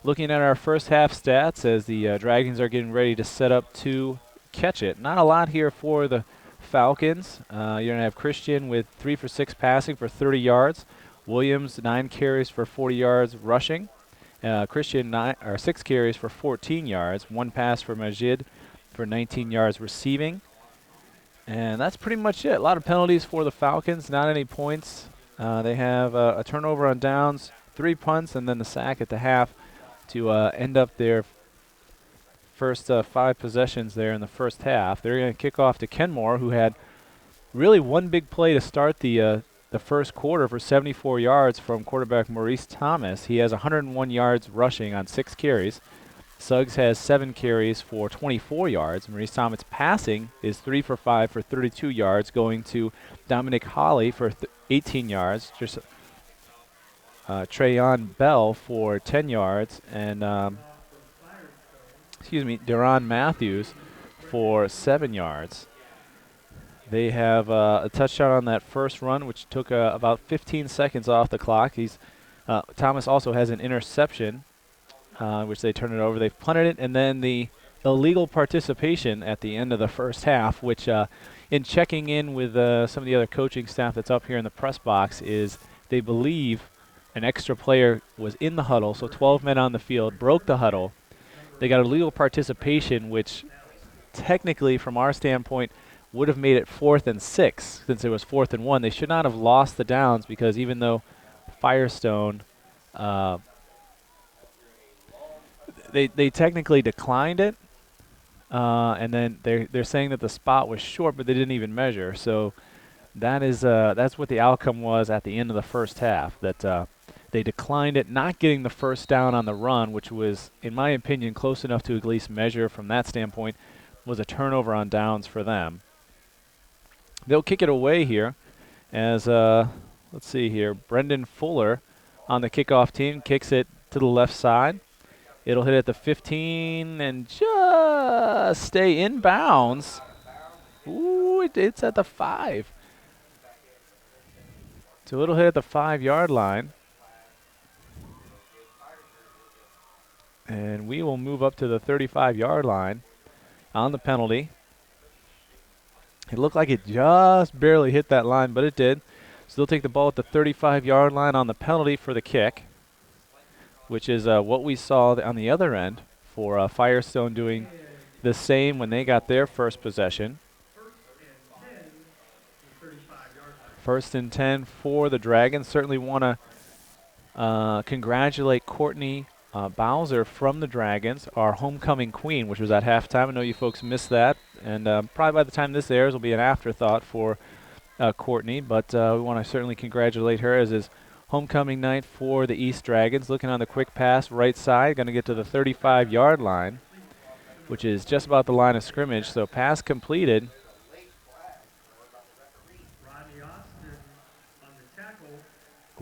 Looking at our first half stats as the Dragons are getting ready to set up to catch it. Not a lot here for the Falcons. You're going to have Christian with 3 for 6 passing for 30 yards. Williams, 9 carries for 40 yards rushing. Christian, 6 carries for 14 yards. 1 pass for Majid for 19 yards receiving. And that's pretty much it. A lot of penalties for the Falcons, not any points. They have a turnover on downs, 3 punts, and then the sack at the half to end up their first 5 possessions there in the first half. They're going to kick off to Kenmore, who had really one big play to start the first quarter for 74 yards from quarterback Maurice Thomas. He has 101 yards rushing on 6 carries. Suggs has 7 carries for 24 yards. Maurice Thomas passing is 3 for 5 for 32 yards, going to Dominic Hawley for 18 yards. Just Trayon Bell for 10 yards, and Deron Matthews for 7 yards. They have a touchdown on that first run, which took about 15 seconds off the clock. Thomas also has an interception which they turned it over. They've punted it, and then the illegal participation at the end of the first half, which in checking in with some of the other coaching staff that's up here in the press box, is they believe an extra player was in the huddle, so 12 men on the field, broke the huddle. They got illegal participation, which technically, from our standpoint, would have made it 4th and 6, since it was 4th and 1. They should not have lost the downs, because even though Firestone, they technically declined it, and then they're saying that the spot was short, but they didn't even measure. So that is that's what the outcome was at the end of the first half. That they declined it, not getting the first down on the run, which was, in my opinion, close enough to at least measure from that standpoint, was a turnover on downs for them. They'll kick it away here as, let's see here, Brendan Fuller on the kickoff team kicks it to the left side. It'll hit at the 15 and just stay in bounds. Ooh, it's at the 5. So it'll hit at the 5-yard line. And we will move up to the 35-yard line on the penalty. It looked like it just barely hit that line, but it did. So they'll take the ball at the 35-yard line on the penalty for the kick, which is what we saw on the other end for Firestone doing the same when they got their first possession. 1st and 10 for the Dragons. Certainly want to congratulate Courtney Bowser from the Dragons, our homecoming queen, which was at halftime. I know you folks missed that, and probably by the time this airs will be an afterthought for Courtney, but we want to certainly congratulate her as is homecoming night for the East Dragons. Looking on the quick pass right side, going to get to the 35-yard line, which is just about the line of scrimmage. So pass completed.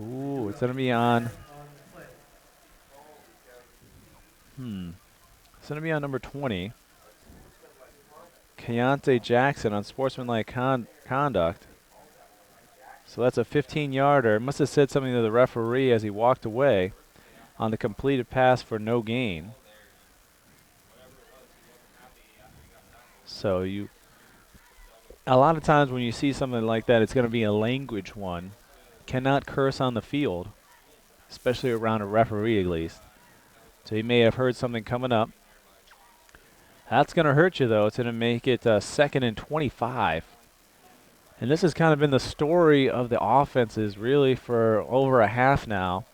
Ooh, it's going to be on. It's going to be on number 20. Keontae Jackson on sportsmanlike conduct. So that's a 15-yarder. Must have said something to the referee as he walked away on the completed pass for no gain. So a lot of times when you see something like that, it's going to be a language one. Cannot curse on the field, especially around a referee at least. So he may have heard something coming up. That's going to hurt you, though. It's going to make it 2nd and 25. And this has kind of been the story of the offenses really for over a half now.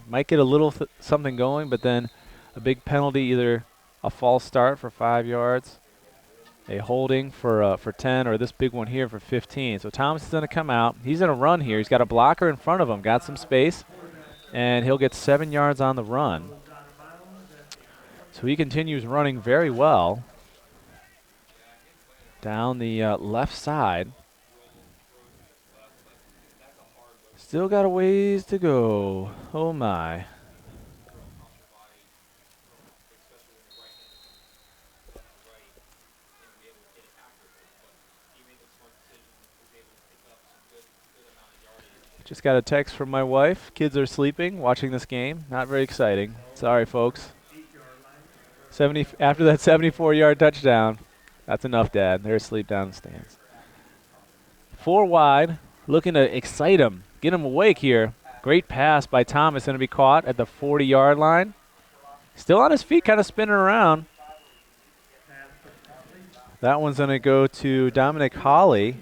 Might get a little something going, but then a big penalty, either a false start for 5 yards, a holding for 10, or this big one here for 15. So Thomas is going to come out. He's going to run here. He's got a blocker in front of him, got some space, and he'll get 7 yards on the run. So he continues running very well down the left side. Still got a ways to go. Oh my. Just got a text from my wife. Kids are sleeping, watching this game. Not very exciting. Sorry, folks. After that 74-yard touchdown, that's enough, Dad. They're asleep down in the stands. 4 wide, looking to excite him, get him awake here. Great pass by Thomas, going to be caught at the 40-yard line. Still on his feet, kind of spinning around. That one's going to go to Dominic Holly.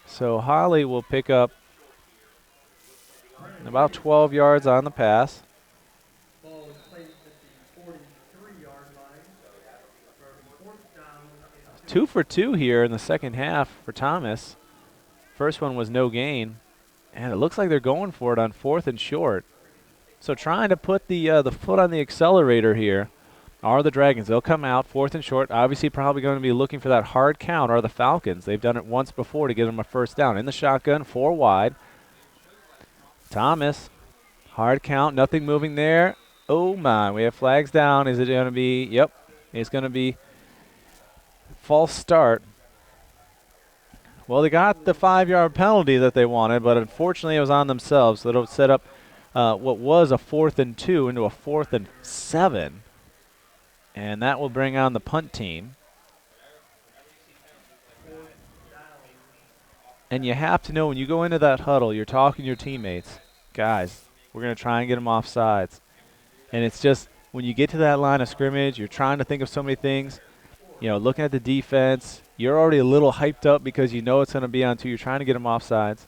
So Holly will pick up about 12 yards on the pass. Ball was placed at the 43-yard line. For 4th down. 2 for 2 here in the second half for Thomas. First one was no gain, and it looks like they're going for it on 4th and short. So trying to put the foot on the accelerator here are the Dragons. They'll come out 4th and short. Obviously probably going to be looking for that hard count are the Falcons. They've done it once before to get them a first down. In the shotgun, 4 wide. Thomas, hard count, nothing moving there. Oh my, we have flags down. Is it going to be, yep, it's going to be false start. Well, they got the 5-yard penalty that they wanted, but unfortunately it was on themselves, so it'll set up what was a 4th and 2 into a 4th and 7. And that will bring on the punt team. And you have to know when you go into that huddle, you're talking to your teammates, guys, we're going to try and get them off sides. And it's just when you get to that line of scrimmage, you're trying to think of so many things. Looking at the defense, you're already a little hyped up because you know it's going to be on 2. You're trying to get them off sides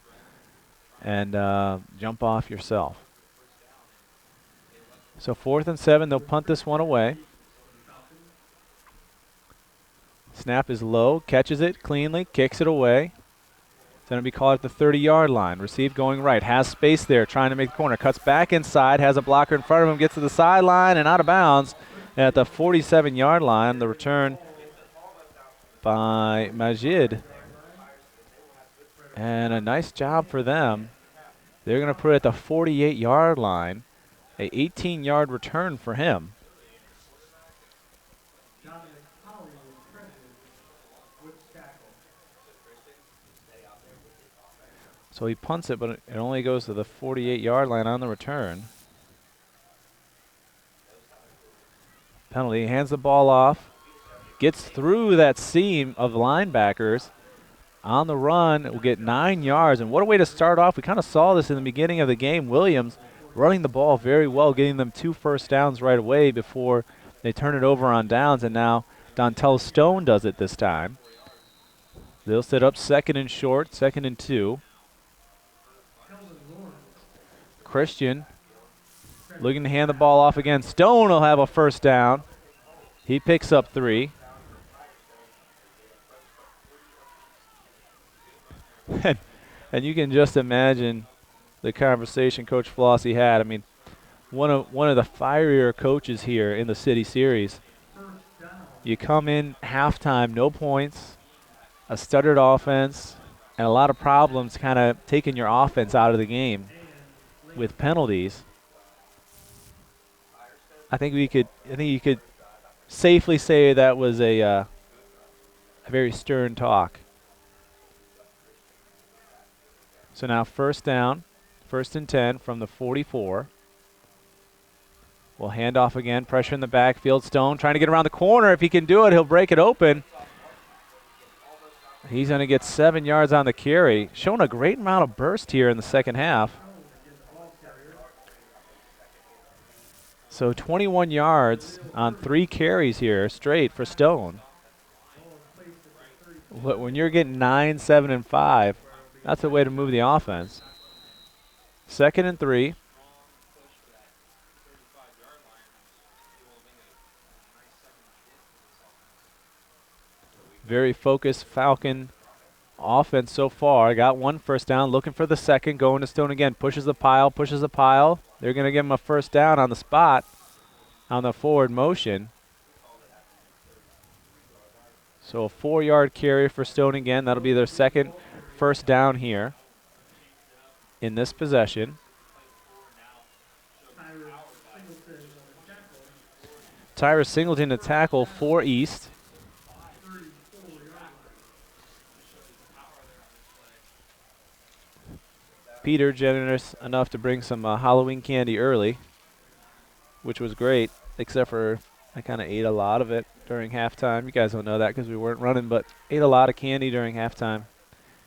and jump off yourself. So 4th and 7, they'll punt this one away. Snap is low, catches it cleanly, kicks it away. It's going to be called at the 30-yard line. Receive going right, has space there, trying to make the corner. Cuts back inside, has a blocker in front of him, gets to the sideline and out of bounds at the 47-yard line. The return by Majid. And a nice job for them. They're going to put it at the 48-yard line. A 18-yard return for him. So he punts it, but it only goes to the 48-yard line on the return. Penalty, hands the ball off. Gets through that seam of linebackers. On the run, will get 9 yards. And what a way to start off. We kind of saw this in the beginning of the game. Williams running the ball very well, getting them 2 first downs right away before they turn it over on downs. And now Dontel Stone does it this time. They'll set up 2nd and short, 2nd and 2. Christian looking to hand the ball off again. Stone will have a first down. He picks up 3. And you can just imagine the conversation Coach Flossie had. I mean, one of the fierier coaches here in the City Series. You come in halftime, no points, a stuttered offense, and a lot of problems kind of taking your offense out of the game with penalties. I think you could safely say that was a very stern talk. So now first down, 1st and 10 from the 44. We'll hand off again, pressure in the backfield. Stone trying to get around the corner. If he can do it, he'll break it open. He's going to get 7 yards on the carry. Showing a great amount of burst here in the second half. So 21 yards on 3 carries here straight for Stone. But when you're getting 9, 7, and 5, that's the way to move the offense. 2nd and 3. Very focused Falcon offense so far. Got 1 first down, looking for the 2nd, going to Stone again. Pushes the pile. They're going to give him a first down on the spot on the forward motion. So a 4-yard carry for Stone again. That'll be their 2nd first down here in this possession. Tyrus Singleton to tackle for East. Peter generous enough to bring some Halloween candy early, which was great, except for I kind of ate a lot of it during halftime. You guys don't know that because we weren't running, but ate a lot of candy during halftime.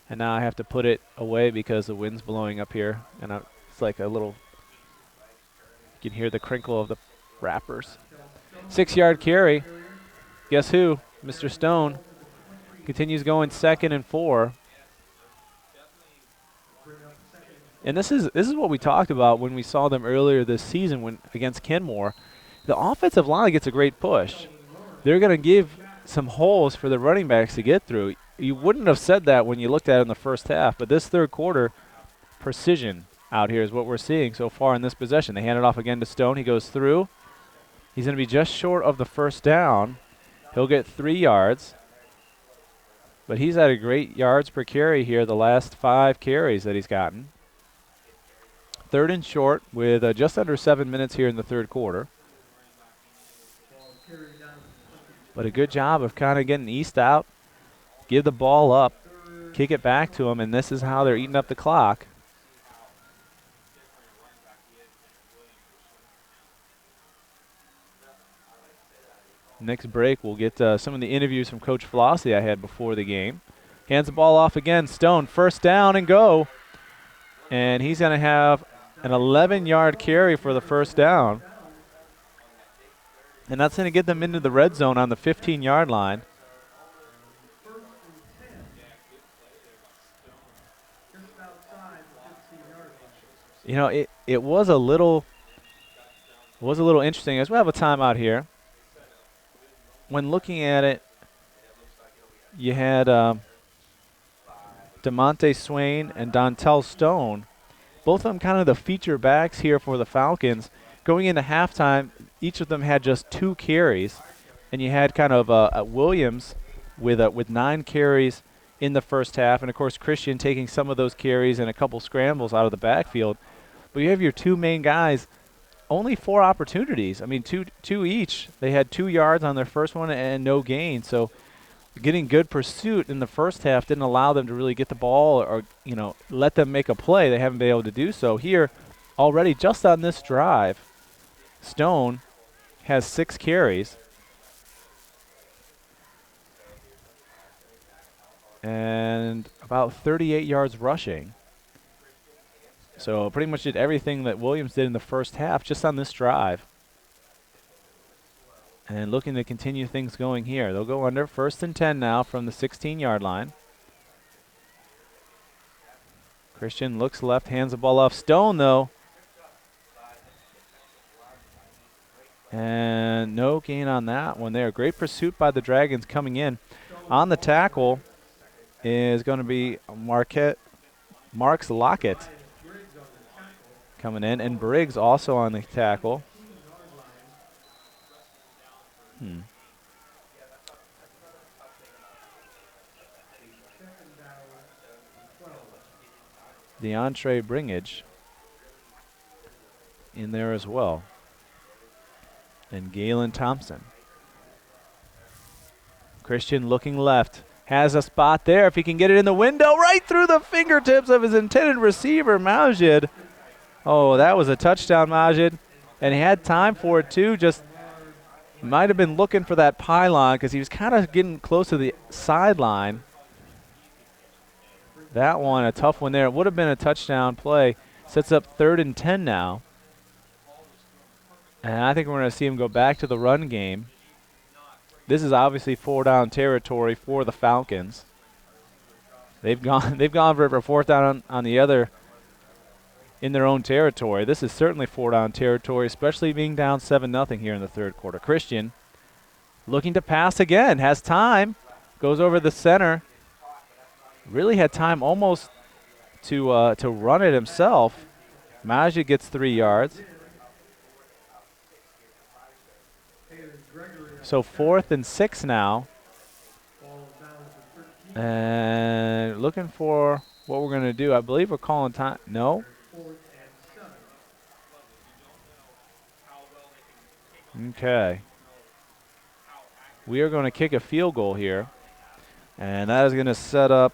And now I have to put it away because the wind's blowing up here. And it's like a little, you can hear the crinkle of the wrappers. 6-yard carry. Guess who? Mr. Stone continues going 2nd and 4. And this is what we talked about when we saw them earlier this season against Kenmore. The offensive line gets a great push. They're going to give some holes for the running backs to get through. You wouldn't have said that when you looked at it in the first half, but this third quarter, precision out here is what we're seeing so far in this possession. They hand it off again to Stone. He goes through. He's going to be just short of the first down. He'll get 3 yards. But he's had a great yards per carry here the last 5 carries that he's gotten. 3rd and short with just under 7 minutes here in the third quarter. But a good job of kind of getting East out, give the ball up, kick it back to them, and this is how they're eating up the clock. Next break, we'll get some of the interviews from Coach Flossie I had before the game. Hands the ball off again. Stone, first down and go. And he's going to have an 11-yard carry for the first down. And that's going to get them into the red zone on the 15-yard line. You know, it was a little interesting. As we have a timeout here, when looking at it, you had DeMonte Swain and Dontel Stone, both of them kind of the feature backs here for the Falcons. Going into halftime, each of them had just 2 carries, and you had kind of Williams with 9 carries in the first half, and of course Christian taking some of those carries and a couple scrambles out of the backfield. But you have your 2 main guys, only 4 opportunities. I mean, two each. They had 2 yards on their first one and no gain. So getting good pursuit in the first half didn't allow them to really get the ball or let them make a play. They haven't been able to do so. Here, already just on this drive, Stone has 6 carries. And about 38 yards rushing. So pretty much did everything that Williams did in the first half just on this drive. And looking to continue things going here. They'll go under 1st and 10 now from the 16-yard line. Christian looks left, hands the ball off. Stone, though. And no gain on that one there. Great pursuit by the Dragons coming in. On the tackle is going to be Marks Lockett coming in, and Briggs also on the tackle. DeAndre Bringage in there as well. And Galen Thompson. Christian looking left. Has a spot there. If he can get it in the window, right through the fingertips of his intended receiver, Majid. Oh, that was a touchdown, Majid. And he had time for it, too. Just might have been looking for that pylon because he was kind of getting close to the sideline. That one, a tough one there. It would have been a touchdown play. Sets up 3rd and 10 now. And I think we're going to see him go back to the run game. This is obviously 4-down territory for the Falcons. They've gone for 4th down on the other in their own territory. This is certainly 4-down territory, especially being down 7-0 here in the 3rd quarter. Christian looking to pass again, has time, goes over the center. Really had time almost to run it himself. Majid gets 3 yards. So 4th and 6 now. And looking for what we're going to do. I believe we're calling time. No. Okay. We are going to kick a field goal here. And that is going to set up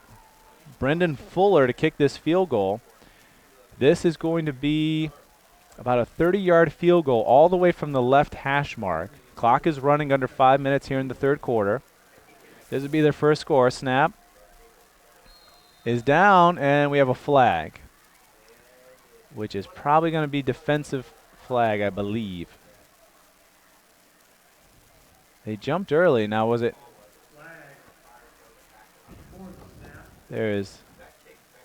Brendan Fuller to kick this field goal. This is going to be about a 30-yard field goal all the way from the left hash mark. Clock is running under 5 minutes here in the 3rd quarter. This would be their first score. Snap is down, and we have a flag, which is probably going to be defensive flag, I believe. They jumped early. Now, was it? There is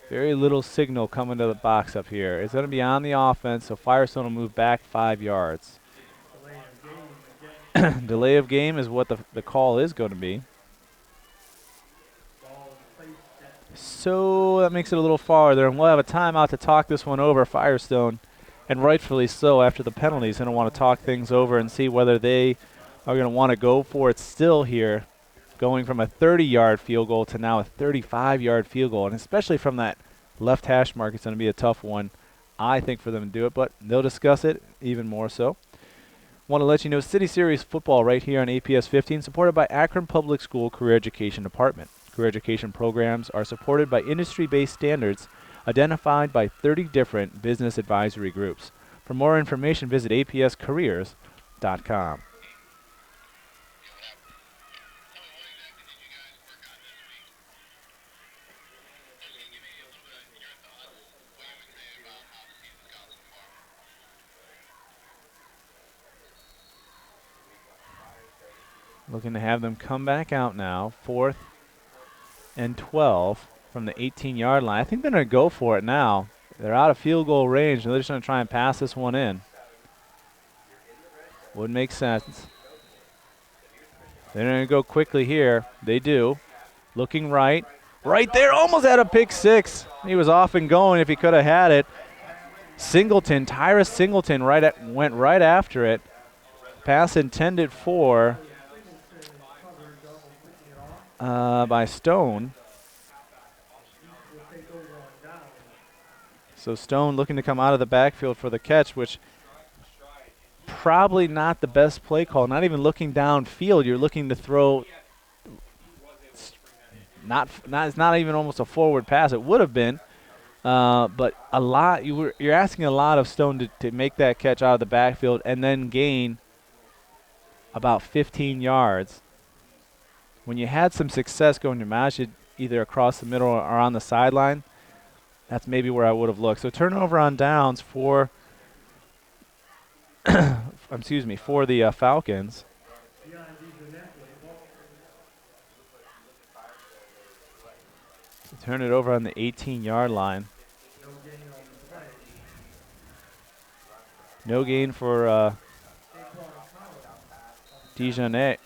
very little signal coming to the box up here. It's going to be on the offense, so Firestone will move back 5 yards. Delay of game is what the call is going to be. So that makes it a little farther, and we'll have a timeout to talk this one over. Firestone, and rightfully so after the penalties, going to want to talk things over and see whether they are going to want to go for it still here, going from a 30-yard field goal to now a 35-yard field goal, and especially from that left hash mark, it's going to be a tough one, I think, for them to do it, but they'll discuss it even more so. Want to let you know City Series football right here on APS 15, supported by Akron Public School Career Education Department. Career education programs are supported by industry-based standards identified by 30 different business advisory groups. For more information, visit apscareers.com. Looking to have them come back out now. 4th and 12 from the 18-yard line. I think they're going to go for it now. They're out of field goal range, and they're just going to try and pass this one in. Would make sense. They're going to go quickly here. They do. Looking right. Right there, almost had a pick six. He was off and going if he could have had it. Singleton, Tyrus Singleton went right after it. Pass intended for by Stone. So Stone looking to come out of the backfield for the catch, which probably not the best play call. Not even looking downfield. You're looking to throw. It's not even almost a forward pass. It would have been, but a lot. You're asking a lot of Stone to make that catch out of the backfield and then gain about 15 yards. When you had some success going to Majid either across the middle or on the sideline, that's maybe where I would have looked. So turnover on downs for, for the Falcons. Turn it over on the 18-yard line. No gain for Dijonette.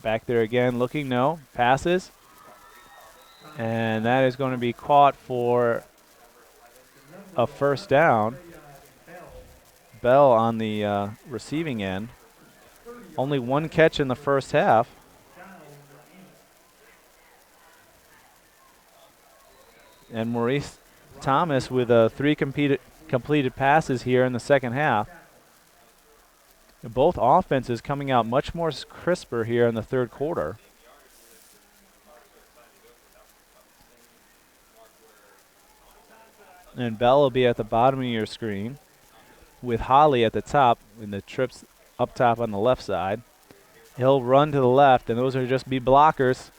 Back there again, looking, no. Passes. And that is going to be caught for a first down. Bell on the receiving end. Only one catch in the first half. And Maurice Thomas with 3 completed passes here in the second half. Both offenses coming out much more crisper here in the third quarter. And Bell will be at the bottom of your screen with Holly at the top in the trips up top on the left side. He'll run to the left, and those are just be blockers.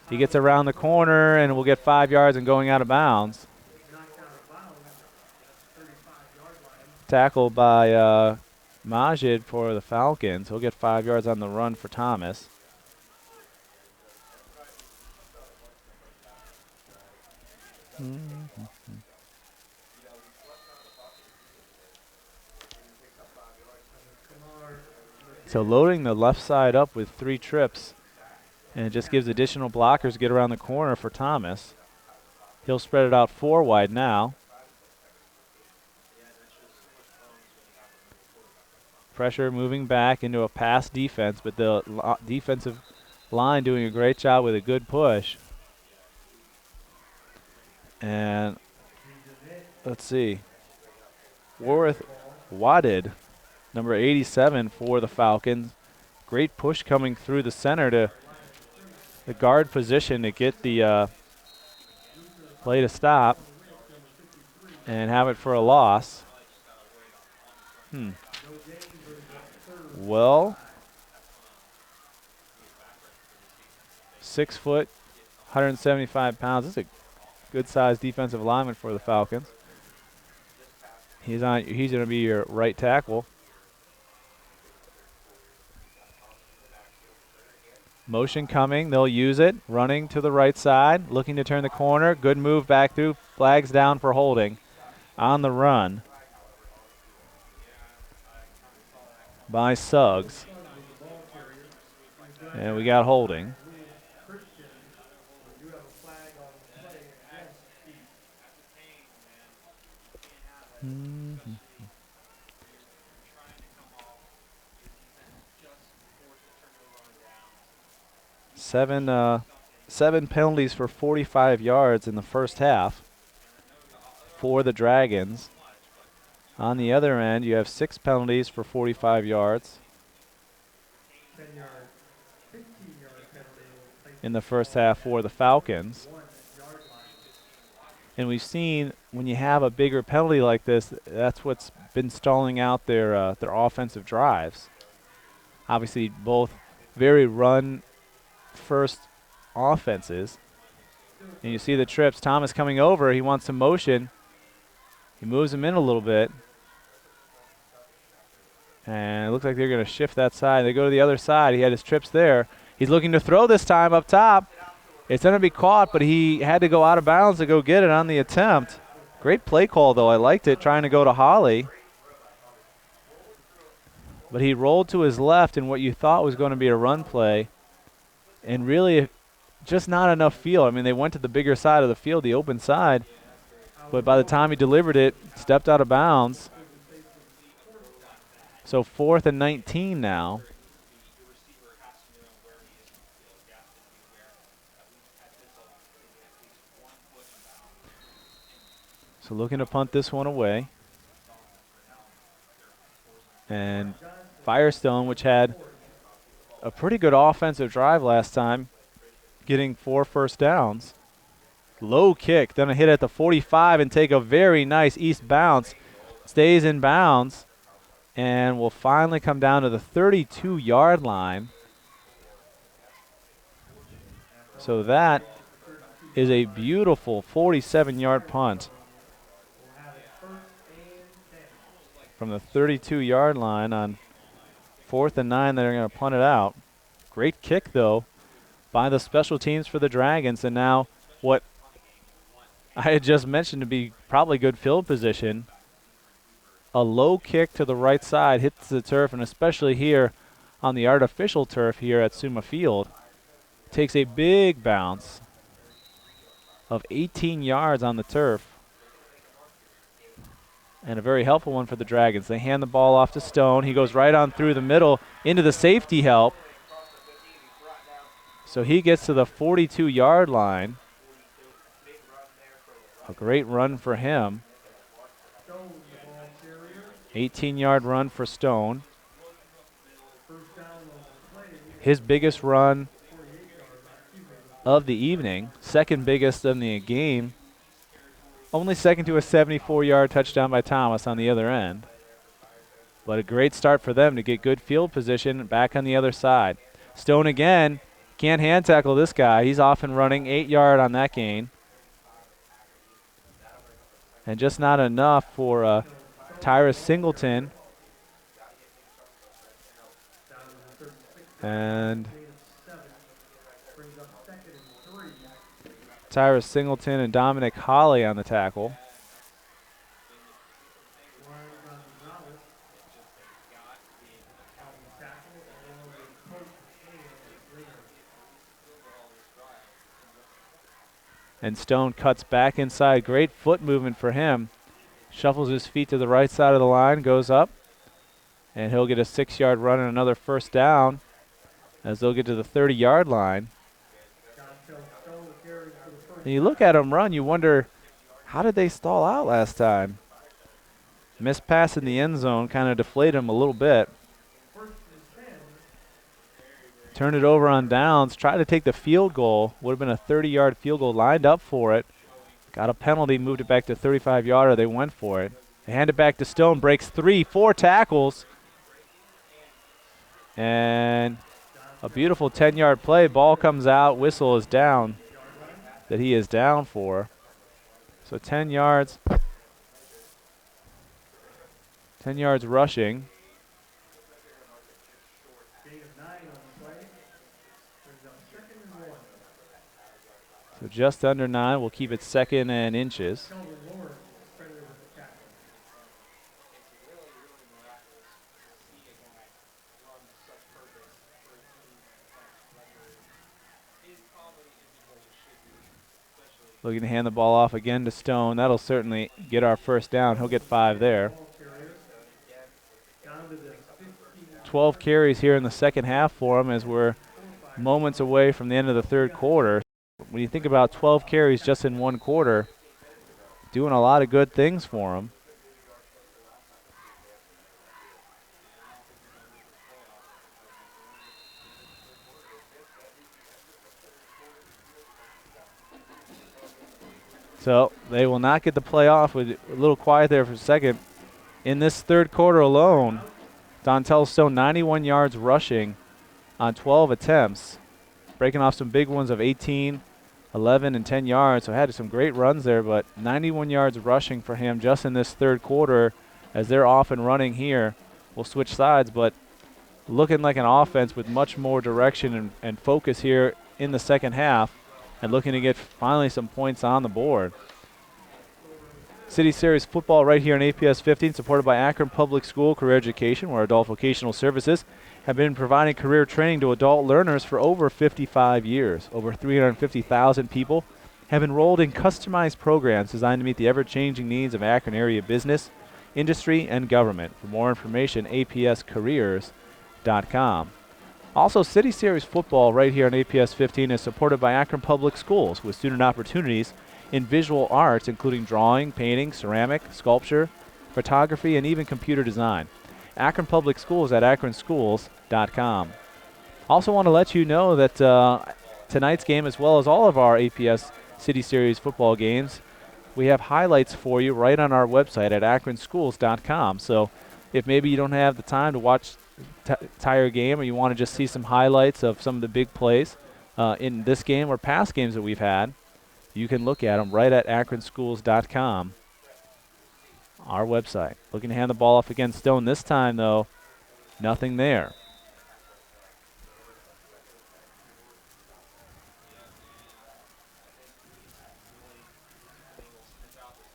He gets around the corner, and will get 5 yards and going out of bounds. Tackled by Majid for the Falcons. He'll get 5 yards on the run for Thomas. So loading the left side up with 3 trips, and it just gives additional blockers to get around the corner for Thomas. He'll spread it out 4 wide now. Pressure moving back into a pass defense, but the defensive line doing a great job with a good push. And let's see. Warith Wadded, number 87 for the Falcons. Great push coming through the center to the guard position to get the play to stop and have it for a loss. Well, 6 foot, 175 pounds. This is a good-sized defensive lineman for the Falcons. He's going to be your right tackle. Motion coming. They'll use it. Running to the right side. Looking to turn the corner. Good move back through. Flags down for holding on the run by Suggs. And we got holding. Seven penalties for 45 yards in the first half for the Dragons. On the other end, you have 6 penalties for 45 yards in the first half for the Falcons. And we've seen when you have a bigger penalty like this, that's what's been stalling out their offensive drives. Obviously, both very run-first offenses. And you see the trips. Thomas coming over. He wants some motion. He moves him in a little bit. And it looks like they're going to shift that side. They go to the other side. He had his trips there. He's looking to throw this time up top. It's going to be caught, but he had to go out of bounds to go get it on the attempt. Great play call, though. I liked it, trying to go to Holly. But he rolled to his left in what you thought was going to be a run play. And really just not enough field. I mean, they went to the bigger side of the field, the open side. But by the time he delivered it, stepped out of bounds. So 4th and 19 now. So looking to punt this one away. And Firestone, which had a pretty good offensive drive last time, getting 4 first downs. Low kick, then a hit at the 45 and take a very nice east bounce. Stays in bounds and will finally come down to the 32-yard line. So that is a beautiful 47-yard punt from the 32-yard line on 4th and 9. They're going to punt it out. Great kick, though, by the special teams for the Dragons. And now what I had just mentioned to be probably good field position. A low kick to the right side hits the turf, and especially here on the artificial turf here at Suma Field, takes a big bounce of 18 yards on the turf. And a very helpful one for the Dragons. They hand the ball off to Stone. He goes right on through the middle into the safety help. So he gets to the 42-yard line. A great run for him. 18-yard run for Stone. His biggest run of the evening, second biggest in the game. Only second to a 74-yard touchdown by Thomas on the other end. But a great start for them to get good field position back on the other side. Stone again, can't hand tackle this guy. He's off and running, 8-yard on that gain. And just not enough for Tyrus Singleton. And Tyrus Singleton and Dominic Holly on the tackle. And Stone cuts back inside. Great foot movement for him. Shuffles his feet to the right side of the line, goes up, and he'll get a 6-yard run and another first down as they'll get to the 30-yard line. And you look at him run, you wonder, how did they stall out last time? Missed pass in the end zone kind of deflated him a little bit. Turned it over on downs, tried to take the field goal. Would have been a 30-yard field goal, lined up for it. Got a penalty, moved it back to 35-yarder. They went for it. They hand it back to Stone, breaks 4 tackles. And a beautiful 10-yard play. Ball comes out, whistle is down, that he is down for. So 10 yards. 10 yards rushing. So just under 9. We'll keep it 2nd and inches. Looking to hand the ball off again to Stone. That'll certainly get our first down. He'll get 5 there. 12 carries here in the second half for him as we're moments away from the end of the third quarter. When you think about 12 carries just in one quarter, doing a lot of good things for him. So they will not get the play off. With a little quiet there for a second. In this third quarter alone, Dontel Stone 91 yards rushing on 12 attempts, breaking off some big ones of 18, 11, and 10 yards. So had some great runs there, but 91 yards rushing for him just in this third quarter as they're off and running here we'll switch sides, but looking like an offense with much more direction and focus here in the second half, and looking to get finally some points on the board. City Series football right here in APS 15, supported by Akron Public School Career Education, where adult vocational services have been providing career training to adult learners for over 55 years. Over 350,000 people have enrolled in customized programs designed to meet the ever-changing needs of Akron area business, industry, and government. For more information, apscareers.com. Also, City Series football right here on APS 15 is supported by Akron Public Schools with student opportunities in visual arts, including drawing, painting, ceramic, sculpture, photography, and even computer design. Akron Public Schools at akronschools.com. Also want to let you know that tonight's game, as well as all of our APS City Series football games, we have highlights for you right on our website at akronschools.com. So if maybe you don't have the time to watch entire game, or you want to just see some highlights of some of the big plays in this game or past games that we've had, you can look at them right at akronschools.com, our website. Looking to hand the ball off against Stone this time, though. Nothing there.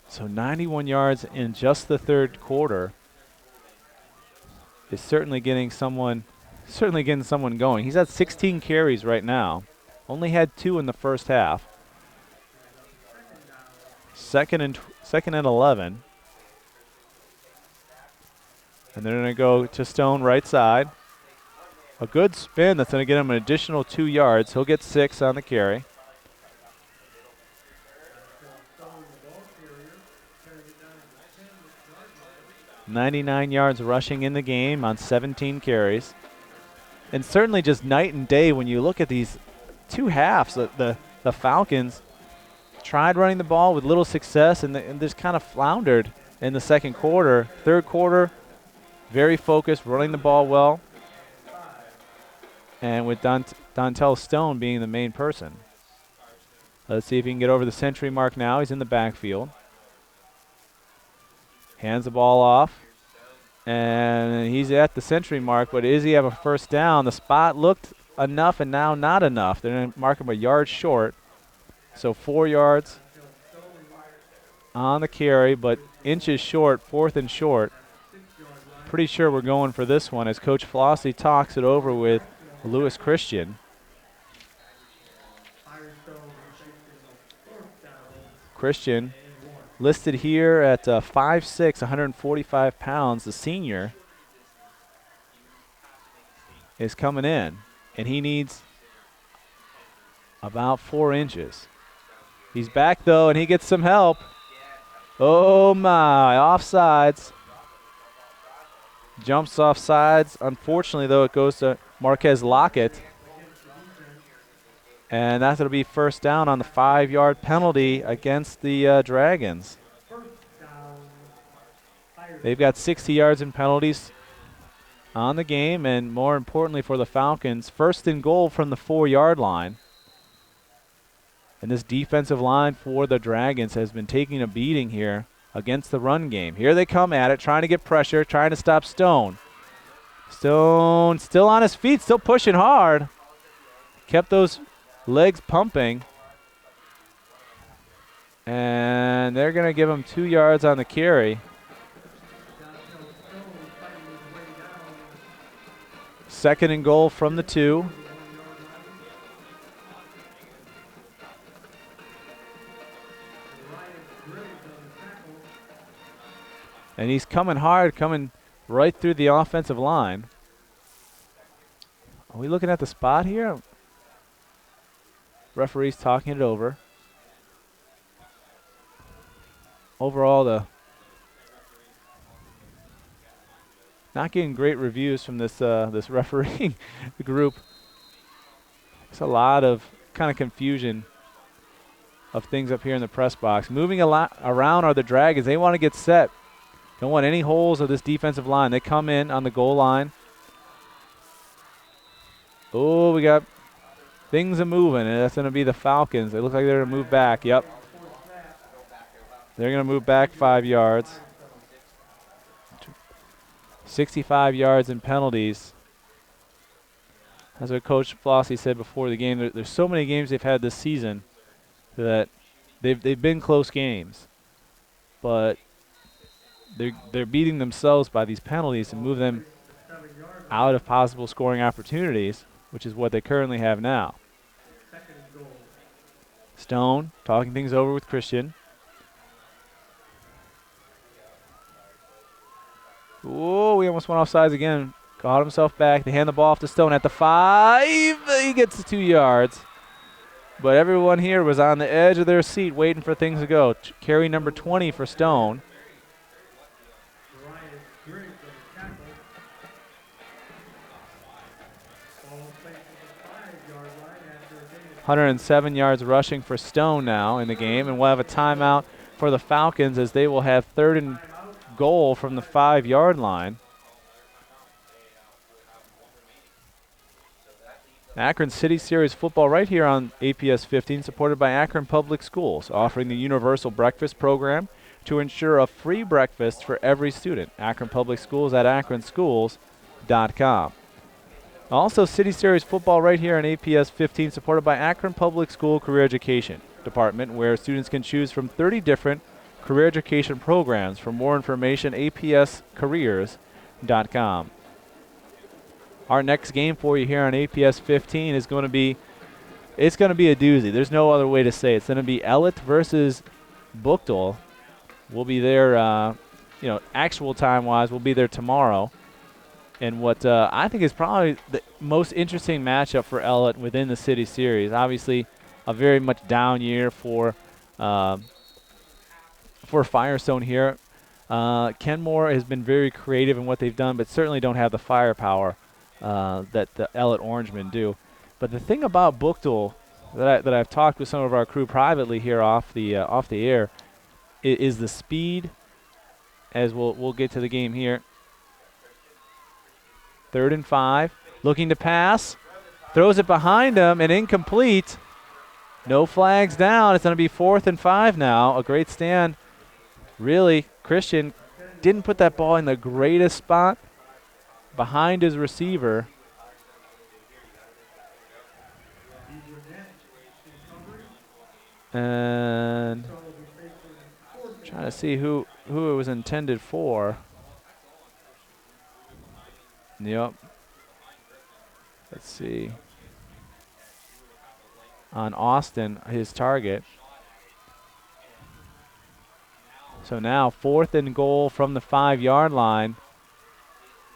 So 91 yards in just the third quarter is certainly getting someone going. He's had 16 carries right now. Only had 2 in the first half. Second and 11. And they're going to go to Stone right side. A good spin that's going to get him an additional 2 yards. He'll get 6 on the carry. 99 yards rushing in the game on 17 carries. And certainly just night and day when you look at these two halves. The Falcons tried running the ball with little success and just kind of floundered in the second quarter. Third quarter, very focused, running the ball well. And with Dontel Stone being the main person. Let's see if he can get over the century mark now. He's in the backfield. Hands the ball off. And he's at the century mark, but does he have a first down? The spot looked enough and now not enough. They're going to mark him a yard short. So 4 yards on the carry, but inches short, 4th and short. Pretty sure we're going for this one as Coach Flossie talks it over with Lewis Christian. Christian listed here at 5'6", 145 pounds. The senior is coming in, and he needs about 4 inches. He's back, though, and he gets some help. Oh, my. Offsides. Jumps off sides. Unfortunately, though, it goes to Marquez Lockett. And that's going to be first down on the 5-yard penalty against the Dragons. They've got 60 yards in penalties on the game, and more importantly for the Falcons, first and goal from the 4-yard line. And this defensive line for the Dragons has been taking a beating here against the run game. Here they come at it, trying to get pressure, trying to stop Stone. Stone still on his feet, still pushing hard. Kept those legs pumping. And they're going to give him 2 yards on the carry. Second and goal from the 2. And he's coming hard, coming right through the offensive line. Are we looking at the spot here? Referee's talking it over. Overall, not getting great reviews from this this refereeing group. There's a lot of kind of confusion of things up here in the press box. Moving a lot around are the Dragons. They want to get set. Don't want any holes of this defensive line. They come in on the goal line. Oh, we got things are moving, and that's going to be the Falcons. They look like they're going to move back. Yep. They're going to move back 5 yards. 65 yards in penalties. That's what Coach Flossie said before the game. There's so many games they've had this season that they've been close games, but they're beating themselves by these penalties to move them out of possible scoring opportunities, which is what they currently have now. Stone talking things over with Christian. Oh, we almost went offsides again. Got himself back. They hand the ball off to Stone at the 5. He gets the 2 yards. But everyone here was on the edge of their seat waiting for things to go. Carry number 20 for Stone. 107 yards rushing for Stone now in the game, and we'll have a timeout for the Falcons as they will have 3rd and goal from the 5-yard line. Akron City Series football right here on APS 15, supported by Akron Public Schools, offering the universal breakfast program to ensure a free breakfast for every student. Akron Public Schools at akronschools.com. Also, City Series football right here on APS 15, supported by Akron Public School Career Education Department, where students can choose from 30 different career education programs. For more information, apscareers.com. Our next game for you here on APS 15 is going to be, it's going to be a doozy. There's no other way to say it. It's going to be Ellett versus Buchtel. We'll be there, actual time-wise, we'll be there tomorrow. And what I think is probably the most interesting matchup for Ellett within the City Series. Obviously, a very much down year for Firestone here. Kenmore has been very creative in what they've done, but certainly don't have the firepower that the Ellett Orangemen do. But the thing about Buchtel that I've talked with some of our crew privately here off the air is the speed. As we'll get to the game here. 3rd and 5, looking to pass, throws it behind him and incomplete. No flags down. It's going to be 4th and 5 now. A great stand. Really, Christian didn't put that ball in the greatest spot behind his receiver. And trying to see who it was intended for. Yep. Let's see. On Austin, his target. So now 4th and goal from the 5-yard line.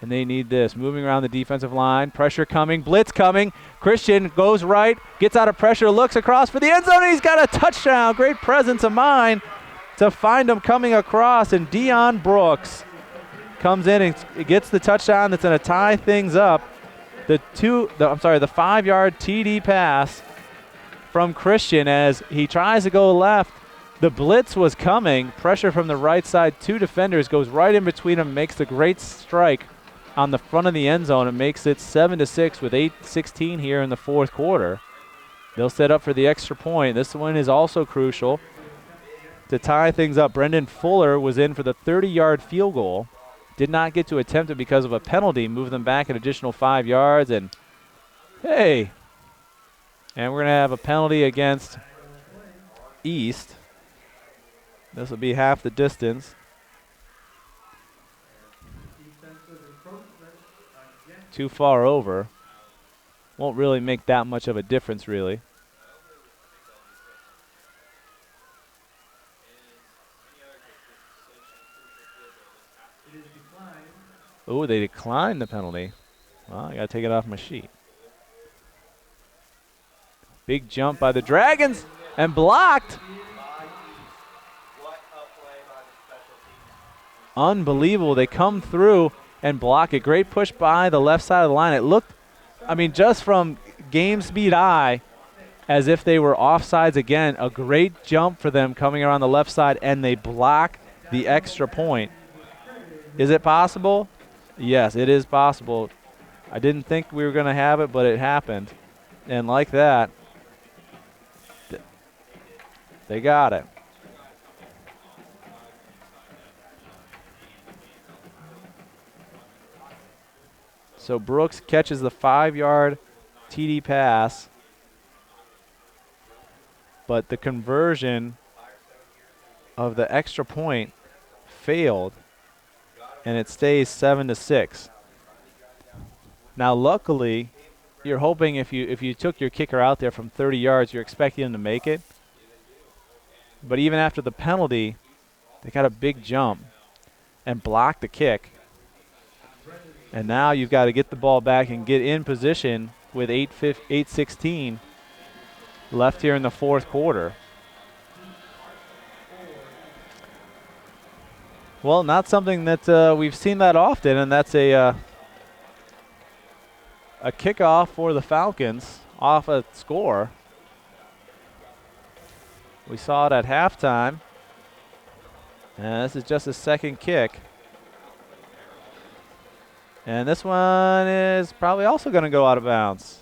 And they need this. Moving around the defensive line. Pressure coming. Blitz coming. Christian goes right. Gets out of pressure. Looks across for the end zone. And he's got a touchdown. Great presence of mind to find him coming across. And Dion Brooks comes in and gets the touchdown that's going to tie things up. The 5-yard TD pass from Christian as he tries to go left. The blitz was coming. Pressure from the right side. 2 defenders goes right in between them. Makes the great strike on the front of the end zone and makes it 7-6 with 8:16 here in the 4th quarter. They'll set up for the extra point. This one is also crucial to tie things up. Brendan Fuller was in for the 30-yard field goal. Did not get to attempt it because of a penalty. Move them back an additional 5 yards. And, hey. And we're going to have a penalty against East. This will be half the distance. Too far over. Won't really make that much of a difference, really. Oh, they declined the penalty. Well, I got to take it off my sheet. Big jump by the Dragons and blocked. Unbelievable. They come through and block it. Great push by the left side of the line. It looked, just from game speed eye, as if they were offsides again. A great jump for them coming around the left side, and they block the extra point. Is it possible? Yes, it is possible. I didn't think we were going to have it, but it happened. And like that, they got it. So Brooks catches the 5-yard TD pass, but the conversion of the extra point failed, and it stays 7-6. Now, luckily, you're hoping if you took your kicker out there from 30 yards, you're expecting him to make it. But even after the penalty, they got a big jump and blocked the kick. And now you've got to get the ball back and get in position with 8:16 left here in the fourth quarter. Well, not something that we've seen that often, and that's a kickoff for the Falcons off a score. We saw it at halftime, and this is just a second kick. And this one is probably also going to go out of bounds.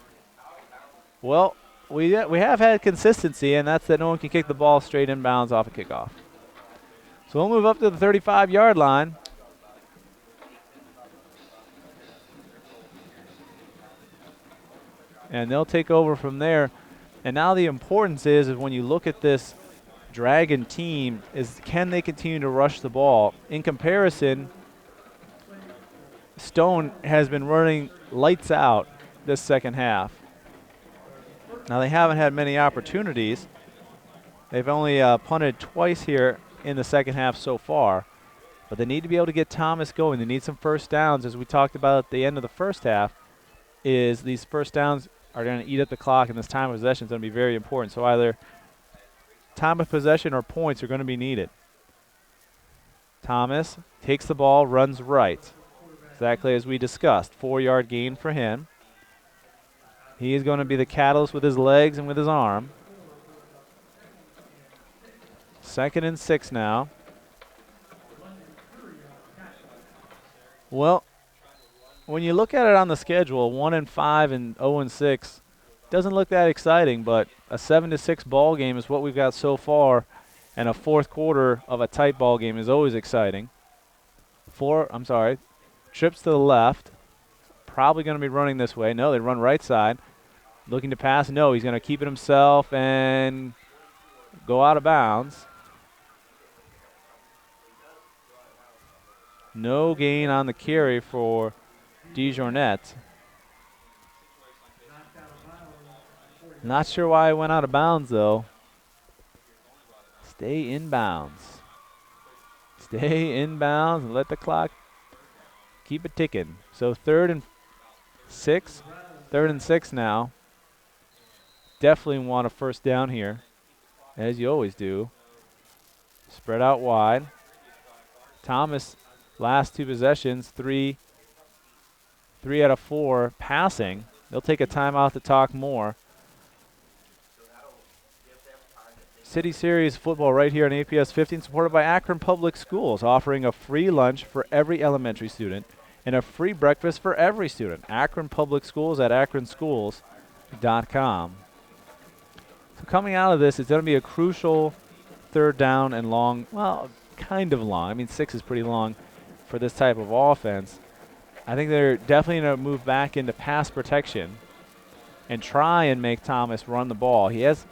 Well, we have had consistency, and that's that no one can kick the ball straight inbounds off a kickoff. So we'll move up to the 35-yard line. And they'll take over from there. And now the importance is when you look at this Dragon team is can they continue to rush the ball? In comparison, Stone has been running lights out this second half. Now they haven't had many opportunities. They've only punted twice here in the second half so far. But they need to be able to get Thomas going. They need some first downs, as we talked about at the end of the first half, is these first downs are going to eat up the clock, and this time of possession is going to be very important. So either time of possession or points are going to be needed. Thomas takes the ball, runs right. Exactly as we discussed. 4-yard gain for him. He is going to be the catalyst with his legs and with his arm. 2nd and 6 now. Well, when you look at it on the schedule, 1-5 and 0-6 doesn't look that exciting, but a 7-6 ball game is what we've got so far, and a fourth quarter of a tight ball game is always exciting. Trips to the left, probably going to be running this way. No, they run right side. Looking to pass, no, he's going to keep it himself and go out of bounds. No gain on the carry for DeJournette. Not sure why it went out of bounds, though. Stay in bounds. Stay in bounds and let the clock keep it ticking. So 3rd and 6. 3rd and 6 now. Definitely want a first down here, as you always do. Spread out wide. Thomas, last 2 possessions, 3 out of 4 passing. They'll take a timeout to talk more. City Series football right here on APS 15, supported by Akron Public Schools, offering a free lunch for every elementary student and a free breakfast for every student. Akron Public Schools at akronschools.com. So coming out of this, it's going to be a crucial 3rd down and long, well, kind of long. I mean, 6 is pretty long for this type of offense. I think they're definitely going to move back into pass protection and try and make Thomas run the ball. He's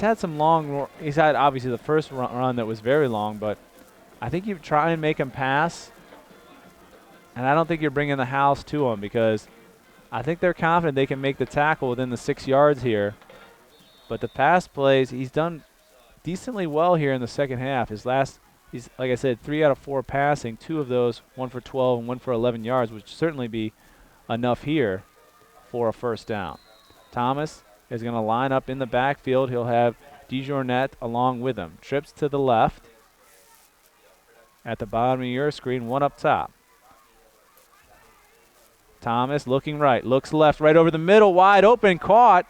had some long, he's had obviously the first run that was very long, but I think you try and make him pass, and I don't think you're bringing the house to him because I think they're confident they can make the tackle within the 6 yards here. But the pass plays, he's done decently well here in the second half. He's, like I said, 3 out of 4 passing, 2 of those, 1 for 12 and 1 for 11 yards, which certainly be enough here for a first down. Thomas is going to line up in the backfield. He'll have DeJournette along with him. Trips to the left at the bottom of your screen, one up top. Thomas looking right, looks left, right over the middle, wide open, caught.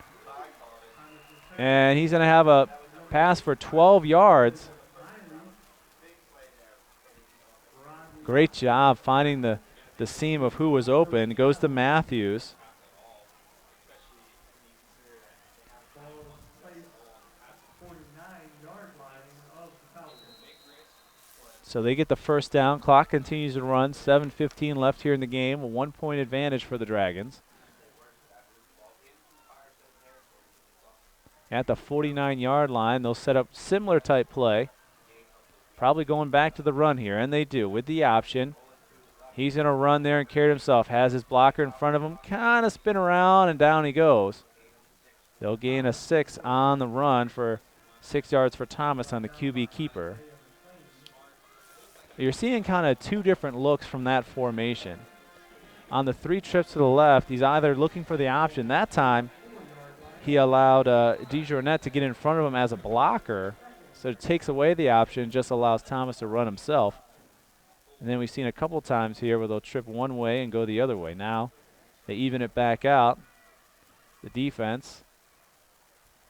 And he's going to have a pass for 12 yards. Great job finding the seam of who was open. Goes to Matthews. So they get the first down. Clock continues to run. 7:15 left here in the game. A 1-point advantage for the Dragons. At the 49-yard line, they'll set up similar type play. Probably going back to the run here, and they do with the option. He's going to run there and carry himself. Has his blocker in front of him. Kind of spin around, and down he goes. They'll gain a 6 on the run for 6 yards for Thomas on the QB keeper. You're seeing kind of two different looks from that formation. On the 3 trips to the left, he's either looking for the option. That time, he allowed DeJournette to get in front of him as a blocker, so it takes away the option, just allows Thomas to run himself. And then we've seen a couple times here where they'll trip one way and go the other way. Now they even it back out. The defense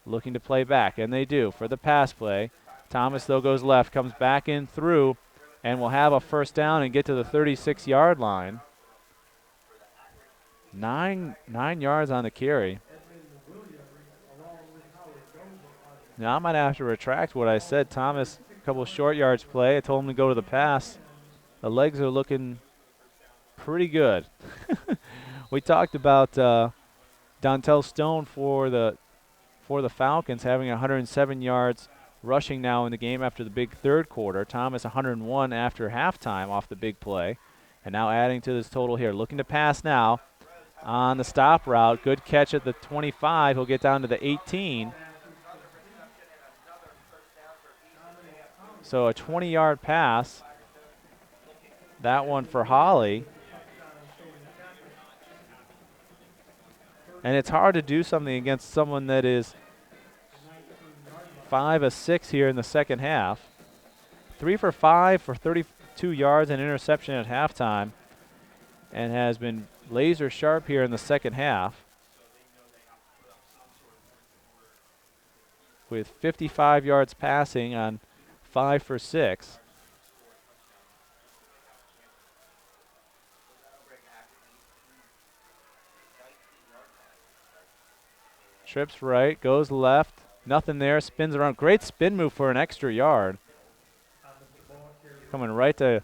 looking to play back, and they do for the pass play. Thomas, though, goes left, comes back in through, and will have a first down and get to the 36-yard line. 9 yards on the carry. Now I might have to retract what I said. Thomas, a couple short yards play. I told him to go to the pass. The legs are looking pretty good. We talked about Dontel Stone for the Falcons having 107 yards rushing now in the game after the big third quarter. Thomas 101 after halftime off the big play. And now adding to this total here. Looking to pass now on the stop route. Good catch at the 25. He'll get down to the 18. So a 20-yard pass. That one for Holly. And it's hard to do something against someone that is 5 of 6 here in the second half. 3 for 5 for 32 yards and interception at halftime, and has been laser sharp here in the second half with 55 yards passing on 5 for 6. Trips right, goes left, nothing there, spins around. Great spin move for an extra yard. Coming right to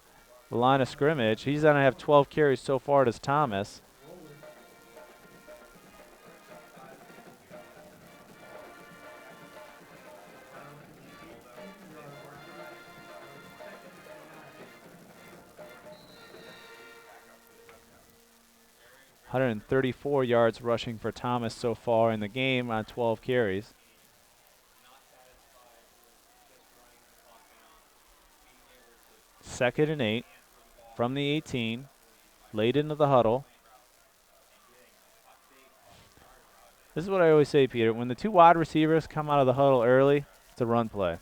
the line of scrimmage. He's going to have 12 carries so far, does Thomas. .134 yards rushing for Thomas so far in the game on 12 carries. Second and 8 from the 18, late into the huddle. This is what I always say, Peter. When the 2 wide receivers come out of the huddle early, it's a run play.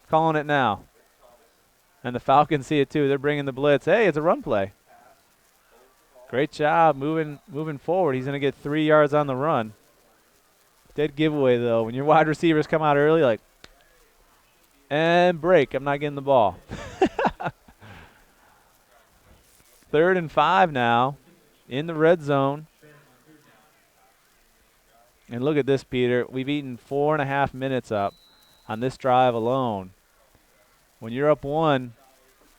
Calling it now. And the Falcons see it too. They're bringing the blitz. Hey, it's a run play. Great job moving forward. He's going to get 3 yards on the run. Dead giveaway, though. When your wide receivers come out early, like, and break. I'm not getting the ball. 3rd and 5 now in the red zone. And look at this, Peter. We've eaten 4.5 minutes up on this drive alone. When you're up 1,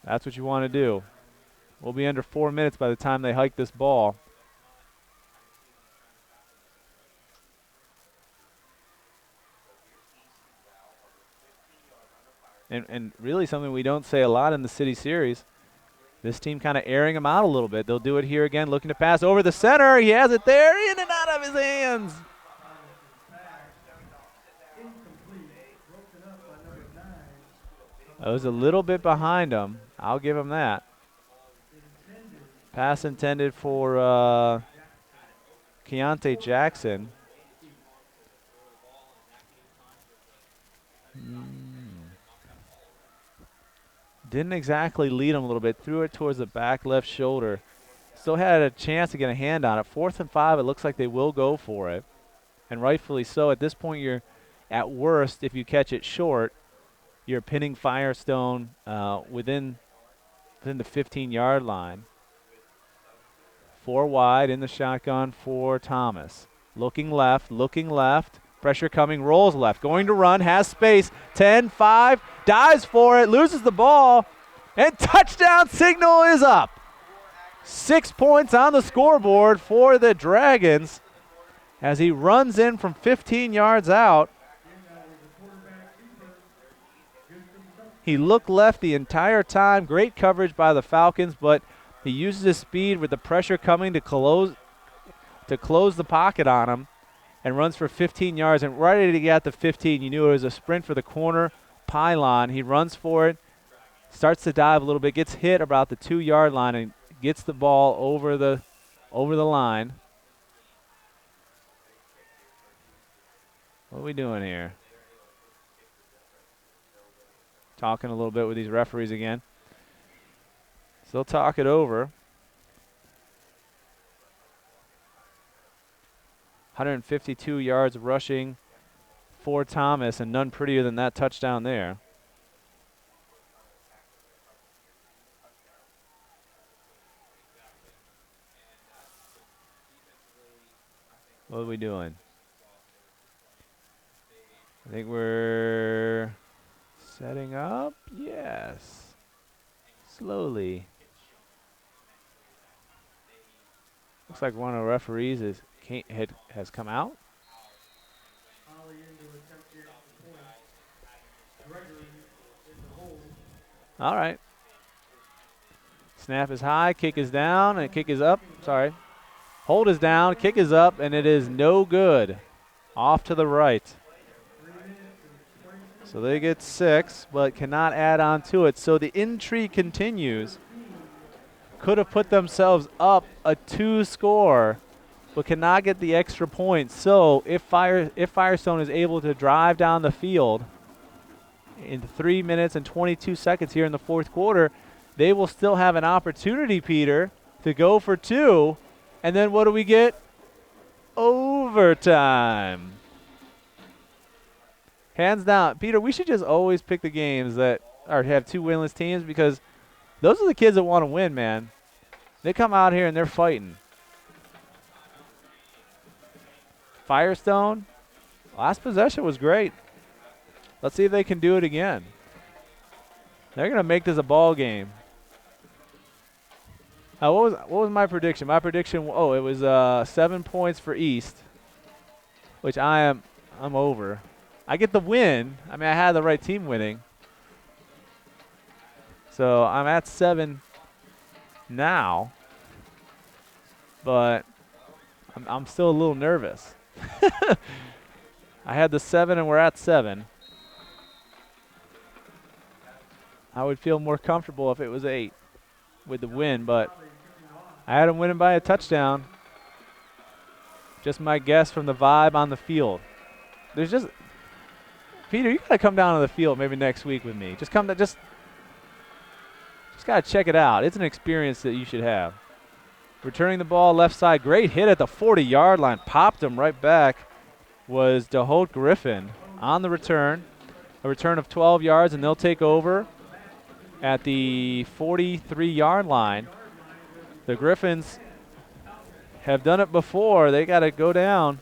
that's what you want to do. We'll be under 4 minutes by the time they hike this ball. And really something we don't say a lot in the City Series. This team kind of airing them out a little bit. They'll do it here again, looking to pass over the center. He has it there, in and out of his hands. That was a little bit behind him. I'll give him that. Pass intended for Keontae Jackson. Didn't exactly lead him a little bit. Threw it towards the back left shoulder. Still had a chance to get a hand on it. 4th and 5, it looks like they will go for it. And rightfully so. At this point, you're at worst, if you catch it short, you're pinning Firestone within the 15-yard line. 4 wide in the shotgun for Thomas. Looking left. Pressure coming, rolls left. Going to run, has space. 10, 5, dives for it, loses the ball. And touchdown signal is up. 6 points on the scoreboard for the Dragons as he runs in from 15 yards out. He looked left the entire time. Great coverage by the Falcons, but he uses his speed with the pressure coming to close the pocket on him and runs for 15 yards. And right as he got to 15, you knew it was a sprint for the corner pylon. He runs for it, starts to dive a little bit, gets hit about the 2-yard line, and gets the ball over the line. What are we doing here? Talking a little bit with these referees again. Still talk it over. 152 yards rushing for Thomas, and none prettier than that touchdown there. What are we doing? I think we're setting up. Yes. Slowly. Looks like one of the referees has come out. All right. Snap is high, kick is down, and kick is up. Sorry. Hold is down, kick is up, and it is no good. Off to the right. So they get 6, but cannot add on to it. So the intrigue continues. Could have put themselves up a 2 score, but cannot get the extra point. So if Firestone is able to drive down the field in 3 minutes and 22 seconds here in the fourth quarter, they will still have an opportunity, Peter, to go for 2. And then what do we get? Overtime. Hands down. Peter, we should just always pick the games that have 2 winless teams, because those are the kids that want to win, man. They come out here and they're fighting. Firestone, last possession was great. Let's see if they can do it again. They're going to make this a ball game. What was my prediction? My prediction, it was 7 points for East, which I'm over. I get the win. I mean, I had the right team winning. So I'm at 7 now, but I'm still a little nervous. I had the 7 and we're at 7. I would feel more comfortable if it was 8 with the win, but I had him winning by a touchdown. Just my guess from the vibe on the field. There's just, Peter, you gotta come down to the field maybe next week with me. Just gotta check it out. It's an experience that you should have. Returning the ball left side, great hit at the 40-yard line, popped him right back. Was DeHolt Griffin on the return, a return of 12 yards, and they'll take over at the 43-yard line. The Griffins have done it before. They got to go down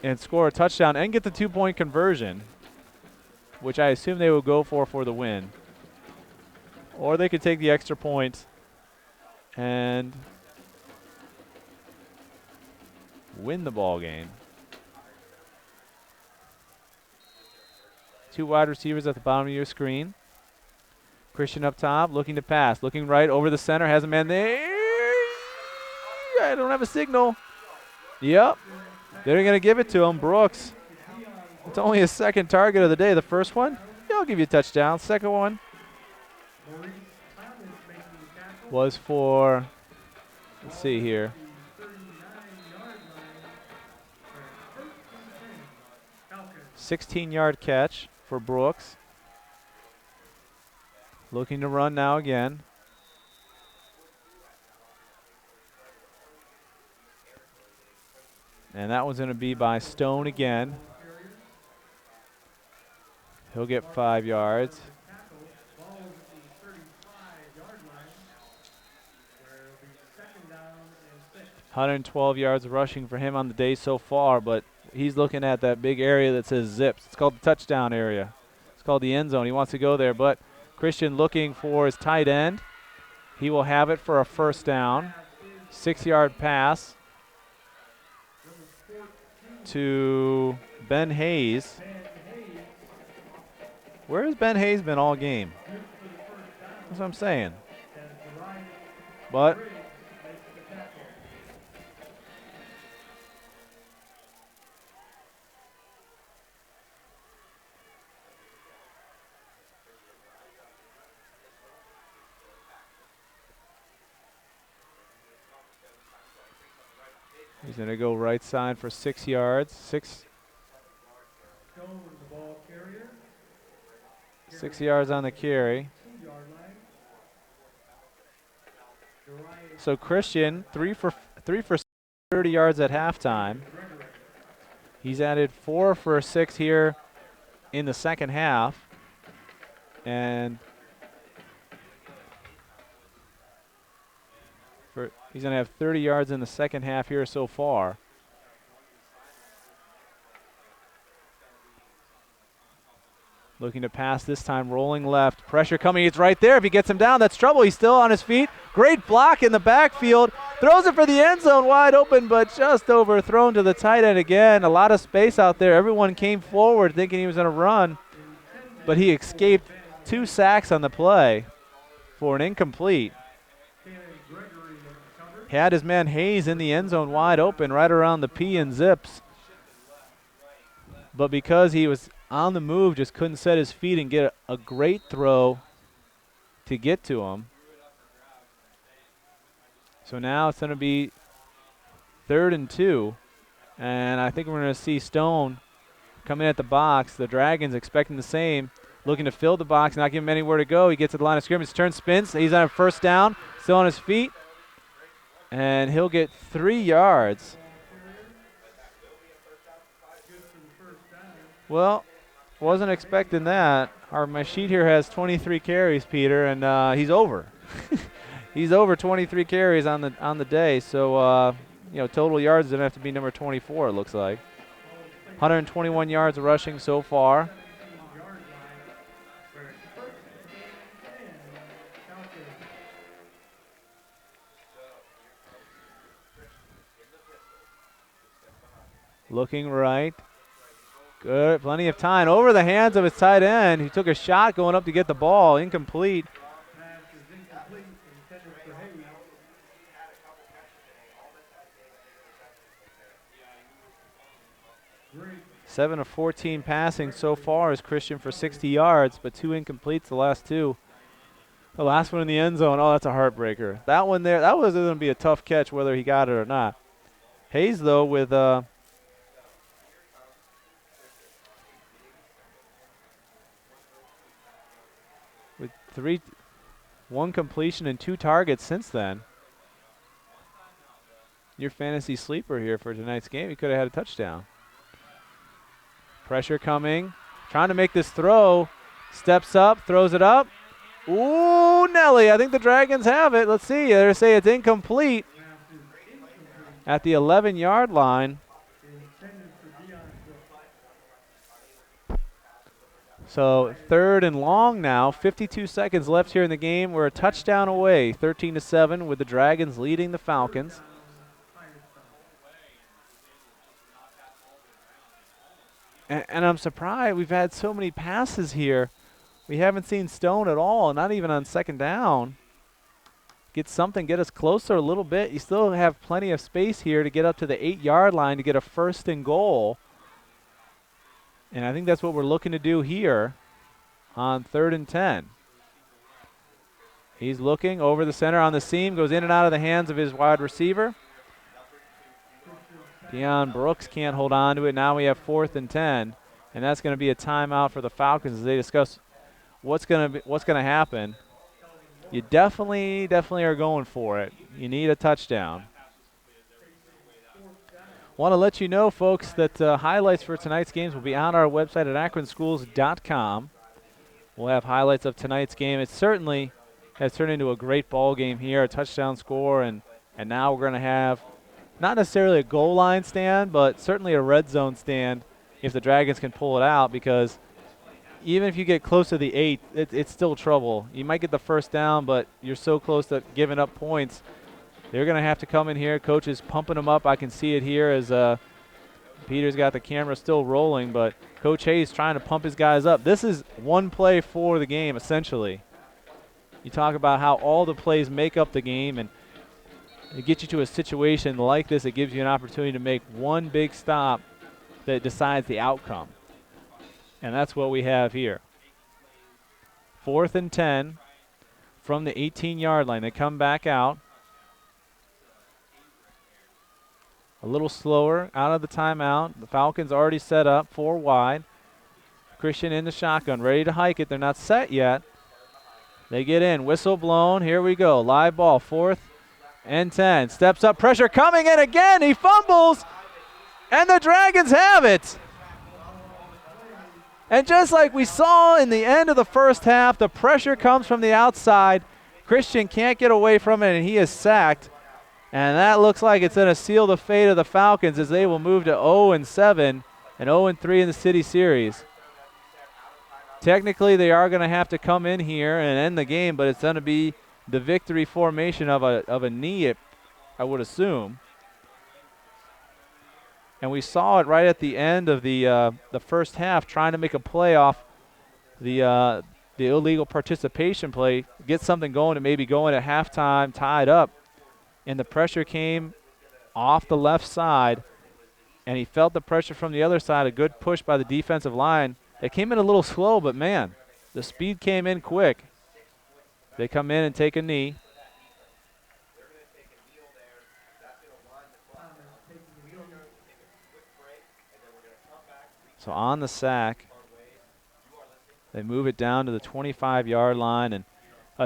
and score a touchdown and get the 2-point conversion, which I assume they will go for the win. Or they could take the extra point and win the ball game. 2 wide receivers at the bottom of your screen. Christian up top, looking to pass, looking right over the center, has a man there. I don't have a signal. Yep, they're going to give it to him. Brooks, it's only his 2nd target of the day. The first one, yeah, I'll give you a touchdown. Second one was for, let's see here. 16-yard catch for Brooks. Looking to run now again. And that one's going to be by Stone again. He'll get 5 yards. 112 yards rushing for him on the day so far, but he's looking at that big area that says zips. It's called the touchdown area. It's called the end zone. He wants to go there, but Christian looking for his tight end. He will have it for a first down. 6-yard pass to Ben Hayes. Where has Ben Hayes been all game? That's what I'm saying. But he's going to go right side for 6 yards. 6 yards on the carry. So Christian, 3 for 30 yards at halftime. He's added 4 for 6 here in the second half. And he's going to have 30 yards in the second half here so far. Looking to pass this time, rolling left. Pressure coming, it's right there. If he gets him down, that's trouble. He's still on his feet. Great block in the backfield. Throws it for the end zone, wide open, but just overthrown to the tight end again. A lot of space out there. Everyone came forward thinking he was going to run, but he escaped 2 sacks on the play for an incomplete. Had his man Hayes in the end zone wide open right around the P and zips. But because he was on the move, just couldn't set his feet and get a great throw to get to him. So now it's going to be 3rd and 2. And I think we're going to see Stone come in at the box. The Dragons expecting the same. Looking to fill the box, not giving him anywhere to go. He gets to the line of scrimmage, turns, spins. He's on a first down, still on his feet. And he'll get 3 yards. Well, wasn't expecting that. My sheet here has 23 carries, Peter, and he's over. He's over 23 carries on the day. So total yards didn't have to be number 24. It looks like 121 yards rushing so far. Looking right. Good. Plenty of time. Over the hands of his tight end. He took a shot going up to get the ball. Incomplete. 7 of 14 passing so far is Christian for 60 yards, but 2 incompletes the last 2. The last one in the end zone, oh, that's a heartbreaker. That one there, that was going to be a tough catch whether he got it or not. Hayes, though, with 1 completion and 2 targets since then. Your fantasy sleeper here for tonight's game. He could have had a touchdown. Pressure coming. Trying to make this throw. Steps up, throws it up. Ooh, Nelly. I think the Dragons have it. Let's see. They're saying it's incomplete at the 11-yard line. So 3rd and long now. 52 seconds left here in the game. We're a touchdown away. 13-7 with the Dragons leading the Falcons. And I'm surprised we've had so many passes here. We haven't seen Stone at all, not even on 2nd down. Get something, get us closer a little bit. You still have plenty of space here to get up to the 8-yard line to get a 1st and goal. And I think that's what we're looking to do here on 3rd and 10. He's looking over the center on the seam, goes in and out of the hands of his wide receiver. Deion Brooks can't hold on to it. Now we have 4th and 10, and that's going to be a timeout for the Falcons as they discuss what's going to happen. You definitely are going for it. You need a touchdown. Want to let you know, folks, that highlights for tonight's games will be on our website at akronschools.com. We'll have highlights of tonight's game. It certainly has turned into a great ball game here, a touchdown score, and now we're going to have not necessarily a goal line stand, but certainly a red zone stand if the Dragons can pull it out, because even if you get close to the 8, it's still trouble. You might get the first down, but you're so close to giving up points. They're going to have to come in here. Coach is pumping them up. I can see it here as Peter's got the camera still rolling, but Coach Hayes trying to pump his guys up. This is one play for the game, essentially. You talk about how all the plays make up the game, and it gets you to a situation like this. It gives you an opportunity to make one big stop that decides the outcome. And that's what we have here. 4th and 10 from the 18-yard line. They come back out. A little slower out of the timeout. The Falcons already set up 4 wide. Christian in the shotgun, ready to hike it. They're not set yet. They get in. Whistle blown. Here we go. Live ball. 4th and 10. Steps up. Pressure coming in again. He fumbles. And the Dragons have it. And just like we saw in the end of the first half, the pressure comes from the outside. Christian can't get away from it, and he is sacked. And that looks like it's going to seal the fate of the Falcons as they will move to 0-7 and 0-3 in the City Series. Technically, they are going to have to come in here and end the game, but it's going to be the victory formation of a knee, I would assume. And we saw it right at the end of the first half, trying to make a play off the illegal participation play, get something going, and maybe going at halftime tied up. And the pressure came off the left side, and he felt the pressure from the other side. A good push by the defensive line. It came in a little slow, but man, the speed came in quick. They come in and take a knee. So on the sack, they move it down to the 25-yard line, and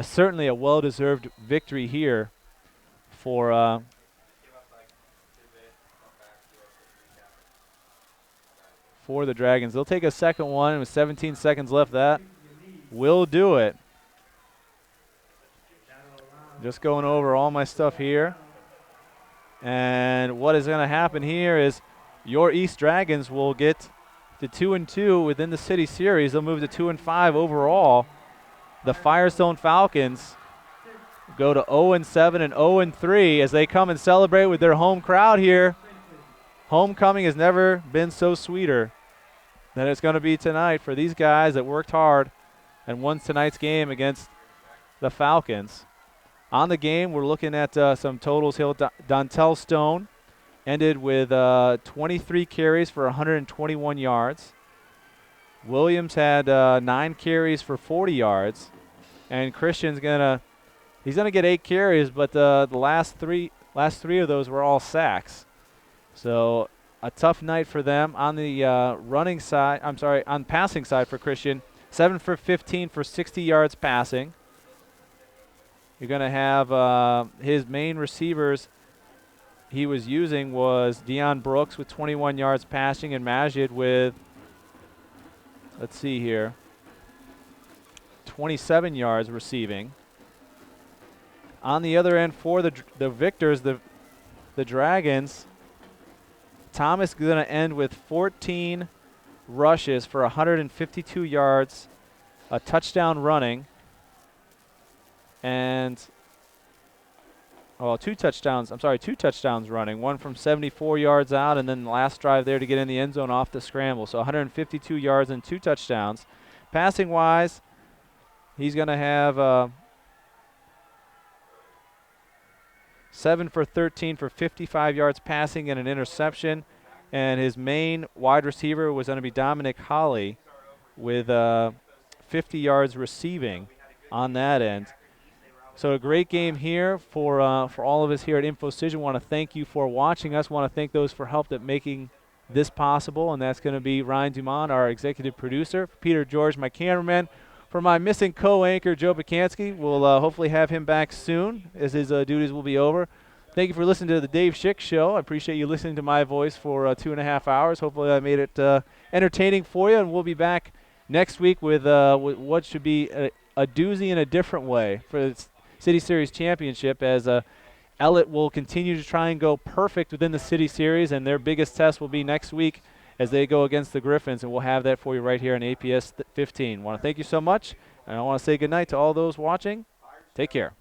certainly a well-deserved victory here for the Dragons. They'll take a second one with 17 seconds left. That will do it. Just going over all my stuff here. And what is going to happen here is your East Dragons will get to 2-2 within the City Series. They'll move to 2-5 overall. The Firestone Falcons go to 0-7 and 0-3 as they come and celebrate with their home crowd here. Homecoming has never been so sweeter than it's going to be tonight for these guys that worked hard and won tonight's game against the Falcons. On the game, we're looking at some totals here. Dontel Stone ended with 23 carries for 121 yards. Williams had 9 carries for 40 yards. And Christian's he's gonna get 8 carries, but the last three of those were all sacks. So a tough night for them. On the on passing side for Christian, 7 for 15 for 60 yards passing. You're going to have his main receivers he was using was Deion Brooks with 21 yards passing and Majid with, let's see here, 27 yards receiving. On the other end for the victors, the Dragons, Thomas is going to end with 14 rushes for 152 yards, a touchdown running, and two touchdowns running, one from 74 yards out, and then the last drive there to get in the end zone off the scramble. So 152 yards and 2 touchdowns. Passing-wise, he's going to have 7 for 13 for 55 yards passing and an interception. And his main wide receiver was going to be Dominic Holly with 50 yards receiving on that end. So a great game here for all of us here at Infocision. Want to thank you for watching us. Want to thank those for help at making this possible, and that's going to be Ryan Dumont, our executive producer, Peter George, my cameraman. For my missing co-anchor, Joe Bukansky, we'll hopefully have him back soon as his duties will be over. Thank you for listening to the Dave Schick Show. I appreciate you listening to my voice for 2.5 hours. Hopefully I made it entertaining for you, and we'll be back next week with what should be a doozy in a different way for the City Series Championship, as Ellett will continue to try and go perfect within the City Series, and their biggest test will be next week as they go against the Griffins, and we'll have that for you right here on APS 15. Want to thank you so much, and I want to say good night to all those watching. Take care.